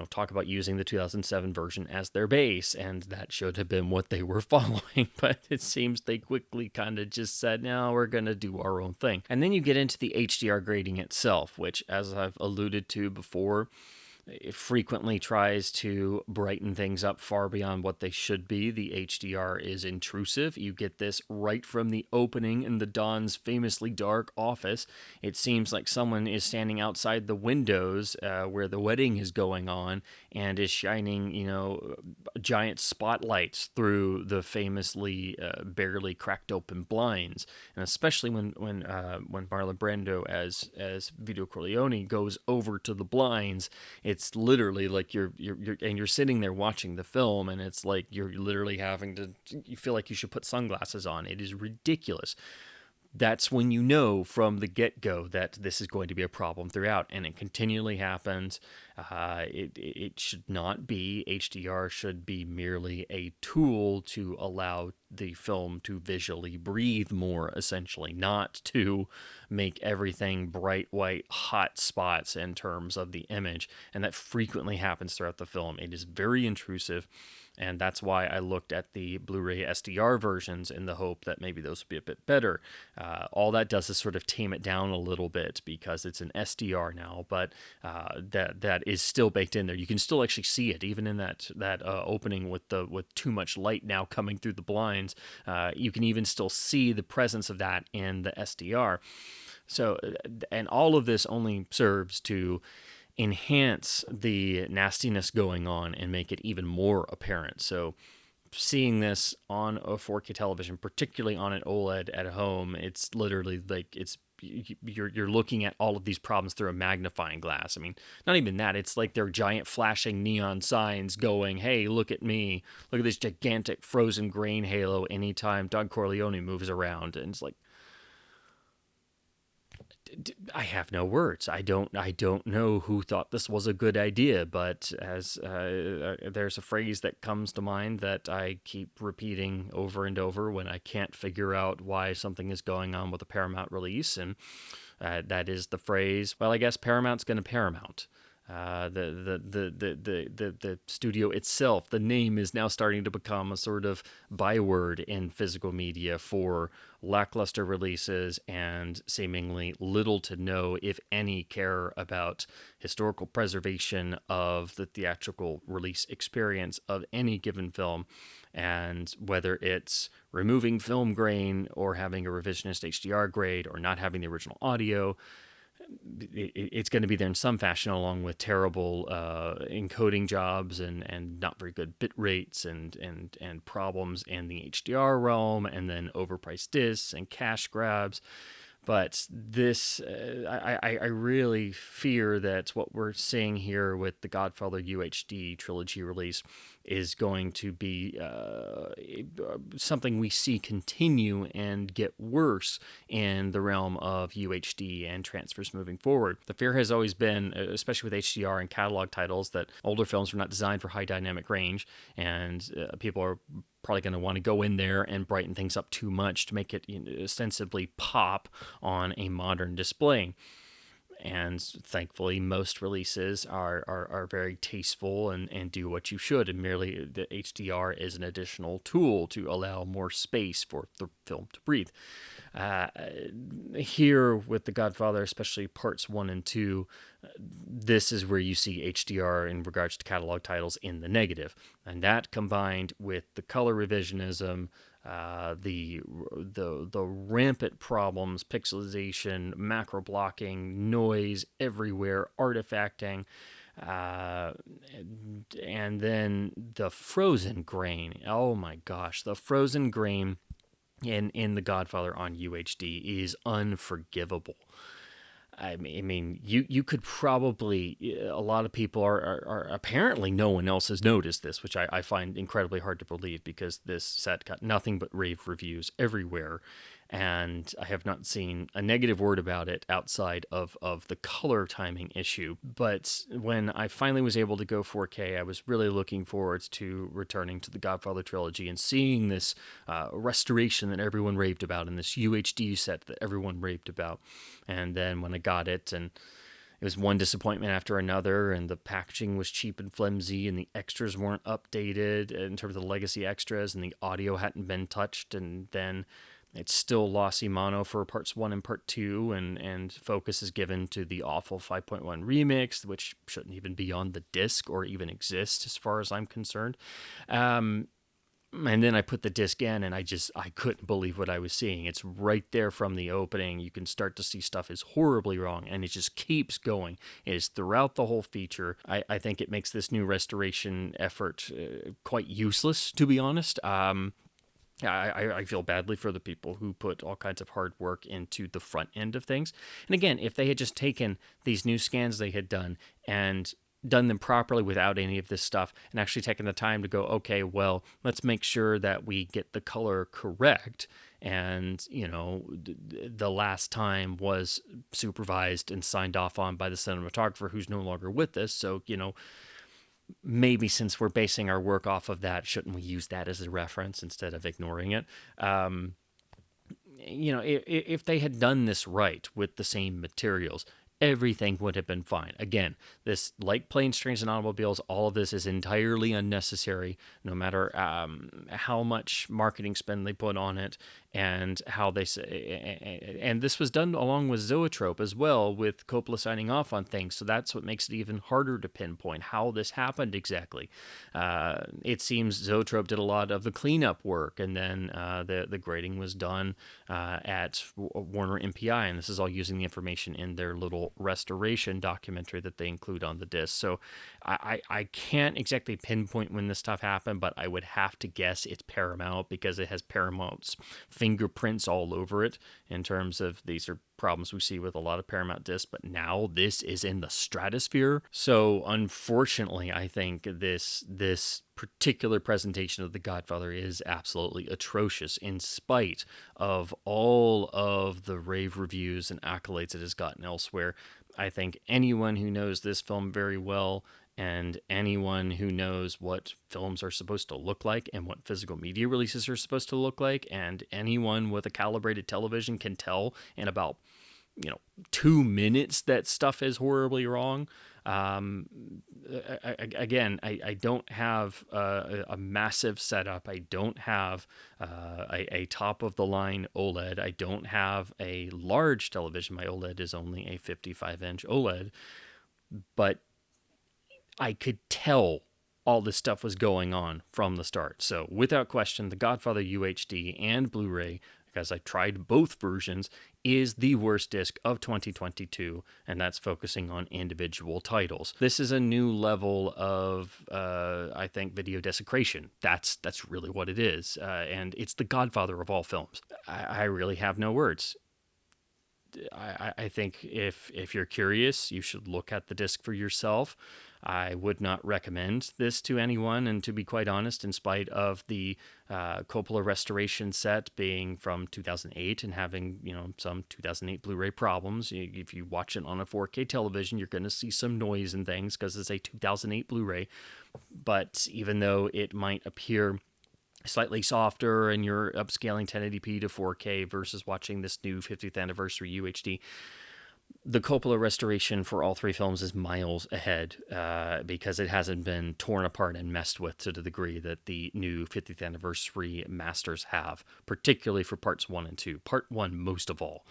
talk about using the 2007 version as their base, and that should have been what they were following. But it seems they quickly kind of just said, no, we're going to do our own thing. And then you get into the HDR grading itself, which, as I've alluded to before, it frequently tries to brighten things up far beyond what they should be. The HDR is intrusive. You get this right from the opening in the Don's famously dark office. It seems like someone is standing outside the windows where the wedding is going on, and is shining, giant spotlights through the famously barely cracked open blinds. And especially when Marlon Brando as Vito Corleone goes over to the blinds, it's literally like you're sitting there watching the film, and it's like you're literally you feel like you should put sunglasses on. It is ridiculous. That's when you know from the get-go that this is going to be a problem throughout, and it continually happens. It should not be. HDR should be merely a tool to allow the film to visually breathe more, essentially, not to make everything bright, white, hot spots in terms of the image, and that frequently happens throughout the film. It is very intrusive. And that's why I looked at the Blu-ray SDR versions in the hope that maybe those would be a bit better. All that does is sort of tame it down a little bit because it's an SDR now, but that is still baked in there. You can still actually see it, even in that opening with too much light now coming through the blinds. You can even still see the presence of that in the SDR. So, and all of this only serves to enhance the nastiness going on and make it even more apparent. So, seeing this on a 4K television, particularly on an OLED at home, it's literally like you're looking at all of these problems through a magnifying glass. I mean, not even that. It's like they're giant flashing neon signs going, "Hey, look at me! Look at this gigantic frozen grain halo." Anytime Don Corleone moves around, and it's like, I have no words. I don't know who thought this was a good idea, but as there's a phrase that comes to mind that I keep repeating over and over when I can't figure out why something is going on with a Paramount release, and that is the phrase, "Well, I guess Paramount's going to Paramount." The studio itself, the name is now starting to become a sort of byword in physical media for lackluster releases and seemingly little to no, if any, care about historical preservation of the theatrical release experience of any given film. And whether it's removing film grain or having a revisionist HDR grade or not having the original audio, it's going to be there in some fashion, along with terrible encoding jobs and not very good bit rates and problems in the HDR realm, and then overpriced discs and cash grabs. But this, I really fear that what we're seeing here with the Godfather UHD trilogy release is going to be something we see continue and get worse in the realm of UHD and transfers moving forward. The fear has always been, especially with HDR and catalog titles, that older films were not designed for high dynamic range, and people are probably going to want to go in there and brighten things up too much to make it ostensibly pop on a modern display. And thankfully, most releases are very tasteful and do what you should. And merely the HDR is an additional tool to allow more space for the film to breathe. Here with The Godfather, especially parts 1 and 2, this is where you see HDR in regards to catalog titles in the negative. And that combined with the color revisionism, the rampant problems, pixelization, macro blocking, noise everywhere, artifacting, and then the frozen grain. Oh my gosh, the frozen grain in The Godfather on UHD is unforgivable. I mean, you could probably, a lot of people are apparently, no one else has noticed this, which I find incredibly hard to believe, because this set got nothing but rave reviews everywhere. And I have not seen a negative word about it outside of the color timing issue. But when I finally was able to go 4K, I was really looking forward to returning to the Godfather trilogy and seeing this restoration that everyone raved about and this UHD set that everyone raved about. And then when I got it, and it was one disappointment after another, and the packaging was cheap and flimsy, and the extras weren't updated in terms of the legacy extras, and the audio hadn't been touched, and then it's still lossy mono for parts 1 and part 2, and focus is given to the awful 5.1 remix, which shouldn't even be on the disc or even exist as far as I'm concerned. And then I put the disc in, and I couldn't believe what I was seeing. It's right there from the opening. You can start to see stuff is horribly wrong, and it just keeps going. It is throughout the whole feature. I think it makes this new restoration effort quite useless, to be honest. I feel badly for the people who put all kinds of hard work into the front end of things. And again, if they had just taken these new scans they had done and done them properly without any of this stuff, and actually taken the time to go, okay, well, let's make sure that we get the color correct. And, the last time was supervised and signed off on by the cinematographer, who's no longer with us. So, maybe since we're basing our work off of that, shouldn't we use that as a reference instead of ignoring it? If they had done this right with the same materials, everything would have been fine. Again, this, like Planes, Trains, and Automobiles, all of this is entirely unnecessary, no matter how much marketing spend they put on it. and how they say, and this was done along with Zoetrope as well, with Coppola signing off on things. So that's what makes it even harder to pinpoint how this happened exactly. It seems Zoetrope did a lot of the cleanup work, and then the grading was done at Warner MPI, and this is all using the information in their little restoration documentary that they include on the disc. So I can't exactly pinpoint when this stuff happened, but I would have to guess it's Paramount, because it has Paramount's fingerprints all over it, in terms of these are problems we see with a lot of Paramount discs, but now this is in the stratosphere. So unfortunately, I think this particular presentation of The Godfather is absolutely atrocious, in spite of all of the rave reviews and accolades it has gotten elsewhere. I think anyone who knows this film very well, and anyone who knows what films are supposed to look like and what physical media releases are supposed to look like, and anyone with a calibrated television can tell in about 2 minutes that stuff is horribly wrong. Again, I don't have a massive setup. I don't have a top-of-the-line OLED. I don't have a large television. My OLED is only a 55-inch OLED. But I could tell all this stuff was going on from the start. So without question, The Godfather UHD and Blu-ray, because I tried both versions, is the worst disc of 2022, and that's focusing on individual titles. This is a new level of, I think, video desecration. That's really what it is, and it's The Godfather of all films. I really have no words. I think if you're curious, you should look at the disc for yourself. I would not recommend this to anyone, and to be quite honest, in spite of the Coppola restoration set being from 2008 and having, some 2008 Blu-ray problems, if you watch it on a 4K television, you're going to see some noise and things because it's a 2008 Blu-ray. But even though it might appear slightly softer and you're upscaling 1080p to 4K versus watching this new 50th anniversary UHD, the Coppola restoration for all three films is miles ahead, because it hasn't been torn apart and messed with to the degree that the new 50th anniversary masters have, particularly for parts 1 and 2. Part 1 most of all.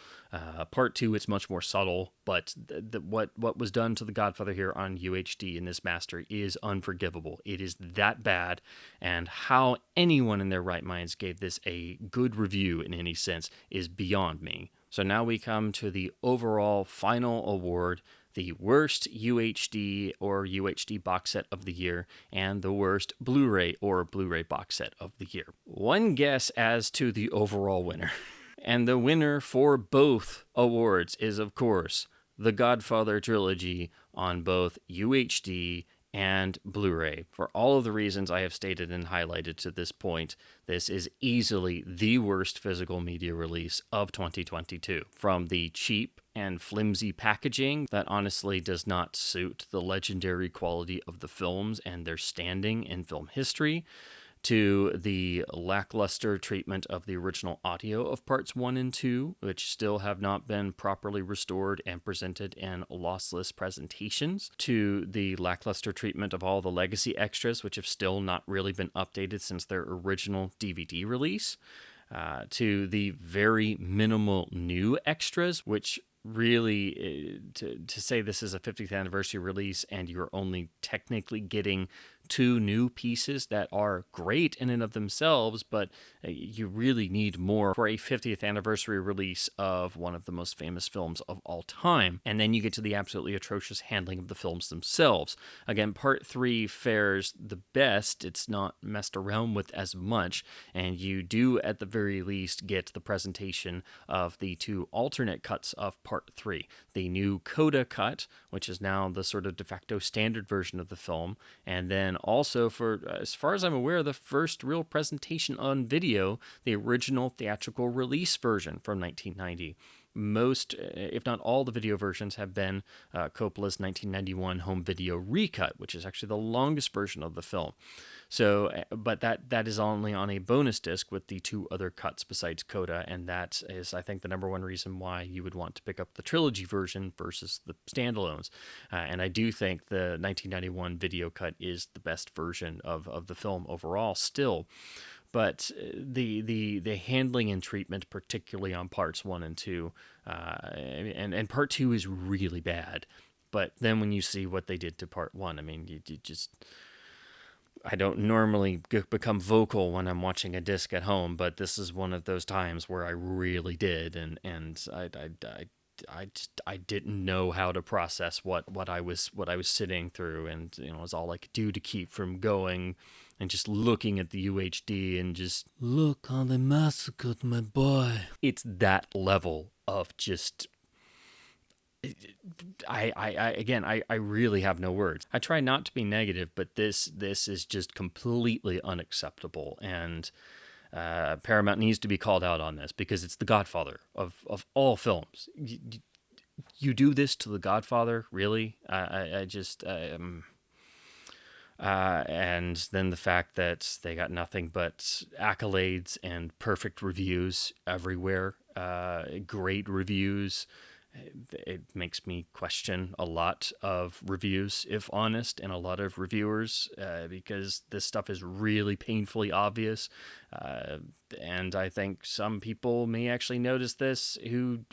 Part 2, it's much more subtle, but what was done to The Godfather here on UHD in this master is unforgivable. It is that bad, and how anyone in their right minds gave this a good review in any sense is beyond me. So now we come to the overall final award, the worst UHD or UHD box set of the year, and the worst Blu-ray or Blu-ray box set of the year. One guess as to the overall winner. And the winner for both awards is, of course, The Godfather Trilogy on both UHD and Blu-ray. For all of the reasons I have stated and highlighted to this point, this is easily the worst physical media release of 2022. From the cheap and flimsy packaging that honestly does not suit the legendary quality of the films and their standing in film history, to the lackluster treatment of the original audio of parts 1 and 2, which still have not been properly restored and presented in lossless presentations, to the lackluster treatment of all the legacy extras, which have still not really been updated since their original DVD release, to the very minimal new extras, which really, to say this is a 50th anniversary release and you're only technically getting 2 new pieces that are great in and of themselves, but you really need more for a 50th anniversary release of one of the most famous films of all time. And then you get to the absolutely atrocious handling of the films themselves. Again, part 3 fares the best. It's not messed around with as much, and you do at the very least get the presentation of the 2 alternate cuts of part 3. The new Coda cut, which is now the sort of de facto standard version of the film, and then also, for as far as I'm aware, the first real presentation on video, the original theatrical release version from 1990. Most, if not all, the video versions have been Coppola's 1991 home video recut, which is actually the longest version of the film. So, but that is only on a bonus disc with the 2 other cuts besides Coda, and that is, I think, the number one reason why you would want to pick up the trilogy version versus the standalones. And I do think the 1991 video cut is the best version of the film overall still. But the handling and treatment, particularly on parts 1 and 2, and part 2 is really bad. But then when you see what they did to part 1, I mean, you just... I don't normally become vocal when I'm watching a disc at home, but this is one of those times where I really did, and I didn't know how to process what I was sitting through, and it was all I could do to keep from going and just looking at the UHD and just, look how they massacred my boy. It's that level of just... I really have no words. I try not to be negative, but this is just completely unacceptable, and Paramount needs to be called out on this, because it's the Godfather of all films. You do this to the Godfather, really? And then the fact that they got nothing but accolades and perfect reviews everywhere, great reviews. It makes me question a lot of reviews, if honest, and a lot of reviewers, because this stuff is really painfully obvious. And I think some people may actually notice this who,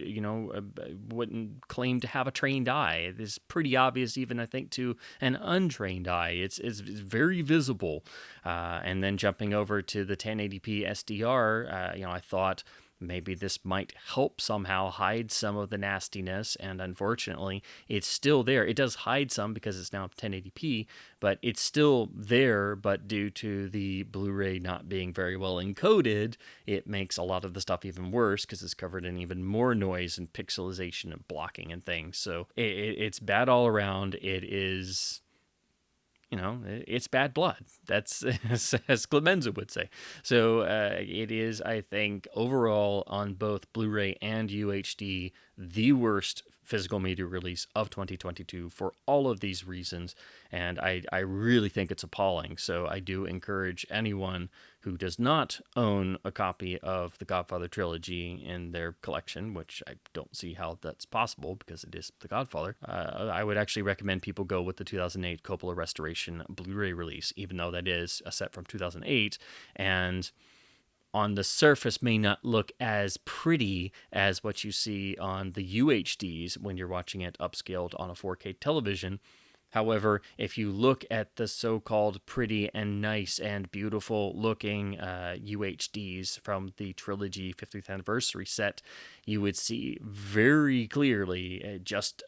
wouldn't claim to have a trained eye. It is pretty obvious, even, I think, to an untrained eye. It's very visible. And then jumping over to the 1080p SDR, I thought maybe this might help somehow hide some of the nastiness, and unfortunately, it's still there. It does hide some because it's now 1080p, but it's still there, but due to the Blu-ray not being very well encoded, it makes a lot of the stuff even worse because it's covered in even more noise and pixelization and blocking and things. So it's bad all around. It is... it's bad blood. That's, as Clemenza would say. So it is, I think, overall on both Blu-ray and UHD, the worst physical media release of 2022 for all of these reasons. And I really think it's appalling. So I do encourage anyone who does not own a copy of the Godfather trilogy in their collection, which I don't see how that's possible because it is the Godfather. I would actually recommend people go with the 2008 Coppola Restoration Blu-ray release, even though that is a set from 2008, and on the surface may not look as pretty as what you see on the UHDs when you're watching it upscaled on a 4K television. However, if you look at the so-called pretty and nice and beautiful looking UHDs from the Trilogy 50th anniversary set, you would see very clearly just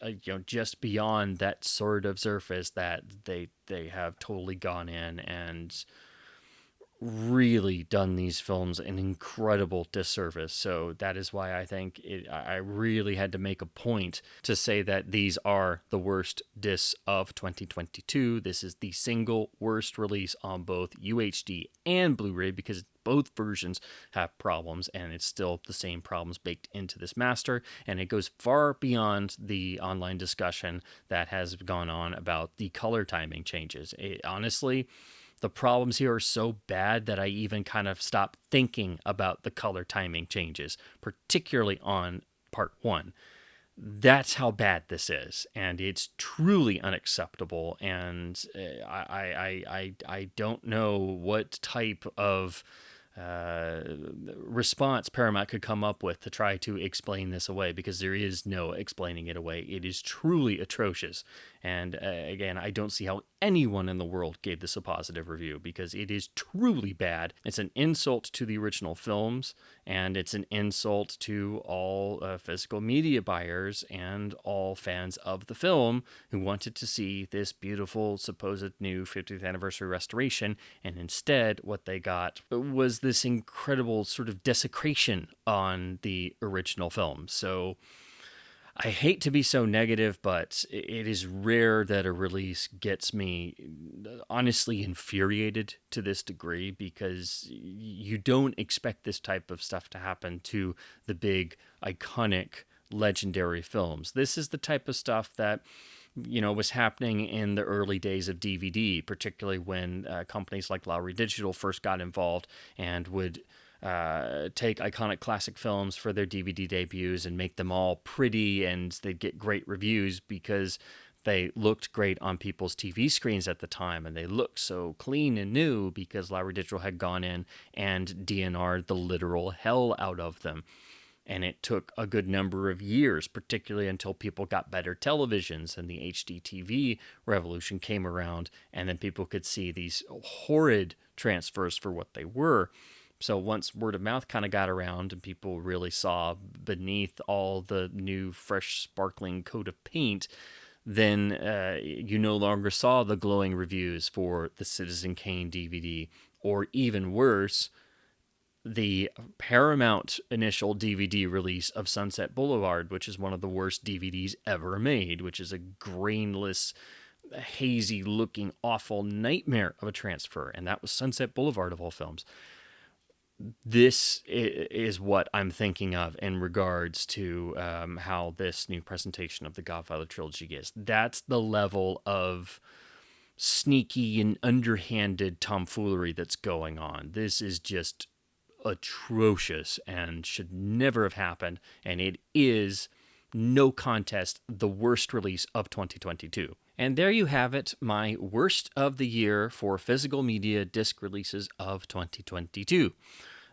beyond that sort of surface that they have totally gone in and really done these films an incredible disservice. So that is why I think I really had to make a point to say that these are the worst discs of 2022. This is the single worst release on both UHD and Blu-ray because both versions have problems, and it's still the same problems baked into this master, and it goes far beyond the online discussion that has gone on about the color timing changes. Honestly, the problems here are so bad that I even kind of stopped thinking about the color timing changes, particularly on part 1. That's how bad this is, and it's truly unacceptable, and I don't know what type of response Paramount could come up with to try to explain this away, because there is no explaining it away. It is truly atrocious. And again, I don't see how anyone in the world gave this a positive review, because it is truly bad. It's an insult to the original films, and it's an insult to all physical media buyers and all fans of the film who wanted to see this beautiful supposed new 50th anniversary restoration, and instead what they got was this incredible sort of desecration on the original film. So I hate to be so negative, but it is rare that a release gets me honestly infuriated to this degree, because you don't expect this type of stuff to happen to the big, iconic, legendary films. This is the type of stuff that was happening in the early days of DVD, particularly when companies like Lowry Digital first got involved and would take iconic classic films for their DVD debuts and make them all pretty, and they'd get great reviews because they looked great on people's TV screens at the time, and they looked so clean and new because Lowry Digital had gone in and DNR'd the literal hell out of them. And it took a good number of years, particularly until people got better televisions and the HD TV revolution came around, and then people could see these horrid transfers for what they were. So once word of mouth kind of got around and people really saw beneath all the new, fresh, sparkling coat of paint, then you no longer saw the glowing reviews for the Citizen Kane DVD, or even worse, the Paramount initial DVD release of Sunset Boulevard, which is one of the worst DVDs ever made, which is a grainless, hazy-looking, awful nightmare of a transfer, and that was Sunset Boulevard of all films. This is what I'm thinking of in regards to how this new presentation of the Godfather trilogy is. That's the level of sneaky and underhanded tomfoolery that's going on. This is just atrocious and should never have happened, and it is, no contest, the worst release of 2022. And there you have it, my worst of the year for physical media disc releases of 2022.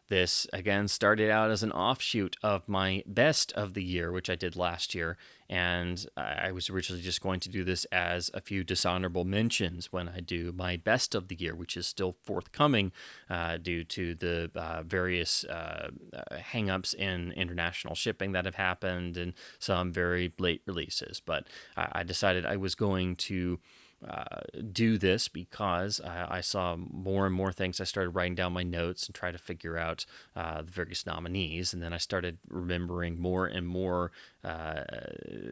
This, again, started out as an offshoot of my best of the year, which I did last year, and I was originally just going to do this as a few dishonorable mentions when I do my best of the year, which is still forthcoming due to the various hang-ups in international shipping that have happened and some very late releases. But I decided I was going to do this because I saw more and more things. I started writing down my notes and try to figure out the various nominees, and then I started remembering more and more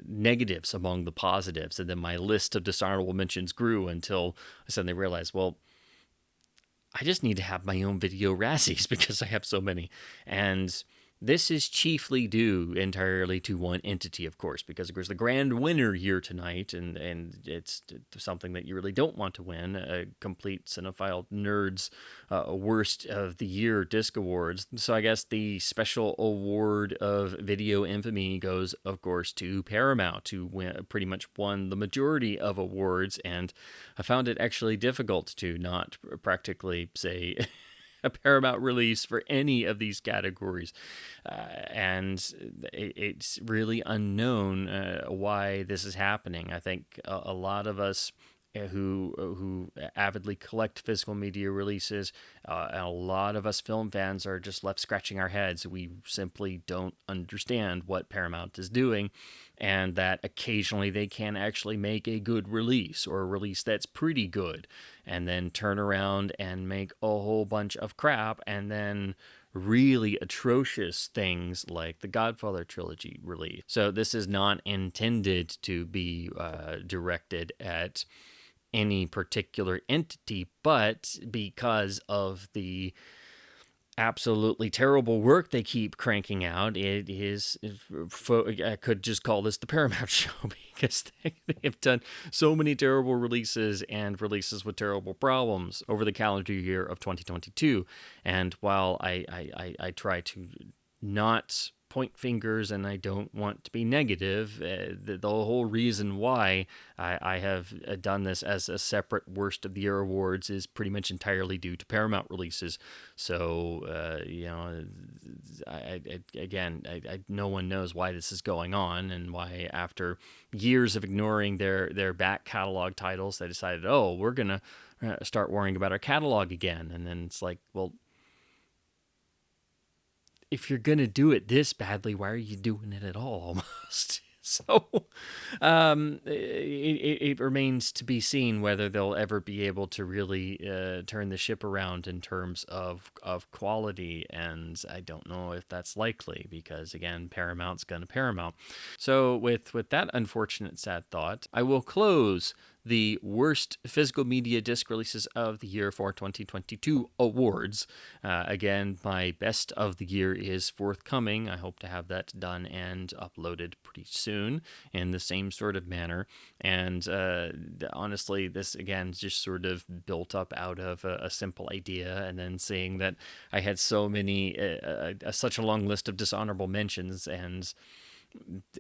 negatives among the positives, and then my list of dishonorable mentions grew until I suddenly realized, well, I just need to have my own video Razzies because I have so many. And this is chiefly due entirely to one entity, of course, because of course the grand winner here tonight, and it's something that you really don't want to win, a complete cinephile nerds worst of the year disc awards. So I guess the special award of video infamy goes, of course, to Paramount, who pretty much won the majority of awards, and I found it actually difficult to not practically say a Paramount release for any of these categories. And it's really unknown why this is happening. I think a lot of us who avidly collect physical media releases, a lot of us film fans are just left scratching our heads. We simply don't understand what Paramount is doing, and that occasionally they can actually make a good release, or a release that's pretty good, and then turn around and make a whole bunch of crap, and then really atrocious things like the Godfather trilogy release. So this is not intended to be directed at any particular entity, but because of the absolutely terrible work they keep cranking out, it is, I could just call this the Paramount Show, because they have done so many terrible releases and releases with terrible problems over the calendar year of 2022. And while I try to not point fingers and I don't want to be negative, the whole reason why I have done this as a separate worst of the year awards is pretty much entirely due to Paramount releases. So no one knows why this is going on, and why after years of ignoring their back catalog titles, they decided, oh, we're gonna start worrying about our catalog again. And then it's like, well, if you're going to do it this badly, why are you doing it at all, almost? So it remains to be seen whether they'll ever be able to really turn the ship around in terms of quality, and I don't know if that's likely, because, again, Paramount's going to Paramount. So with that unfortunate sad thought, I will close the worst physical media disc releases of the year for 2022 awards. Again, my best of the year is forthcoming. I hope to have that done and uploaded pretty soon in the same sort of manner. And honestly, this, again, just sort of built up out of a simple idea, and then seeing that I had so many, such a long list of dishonorable mentions, and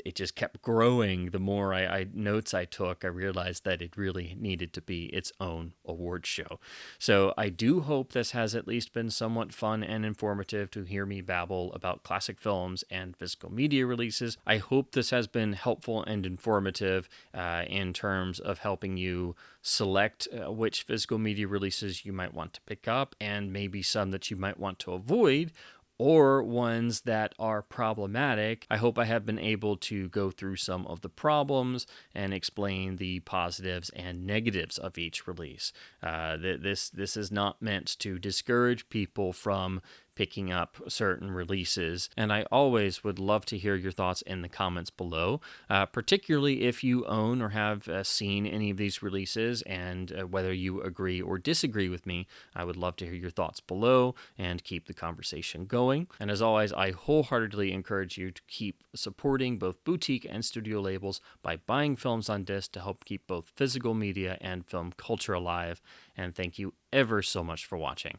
it just kept growing. The more notes I took, I realized that it really needed to be its own award show. So I do hope this has at least been somewhat fun and informative to hear me babble about classic films and physical media releases. I hope this has been helpful and informative in terms of helping you select which physical media releases you might want to pick up, and maybe some that you might want to avoid, or ones that are problematic. I hope I have been able to go through some of the problems and explain the positives and negatives of each release. This is not meant to discourage people from picking up certain releases, and I always would love to hear your thoughts in the comments below, particularly if you own or have seen any of these releases, and whether you agree or disagree with me. I would love to hear your thoughts below and keep the conversation going. And as always, I wholeheartedly encourage you to keep supporting both boutique and studio labels by buying films on disc to help keep both physical media and film culture alive. And thank you ever so much for watching.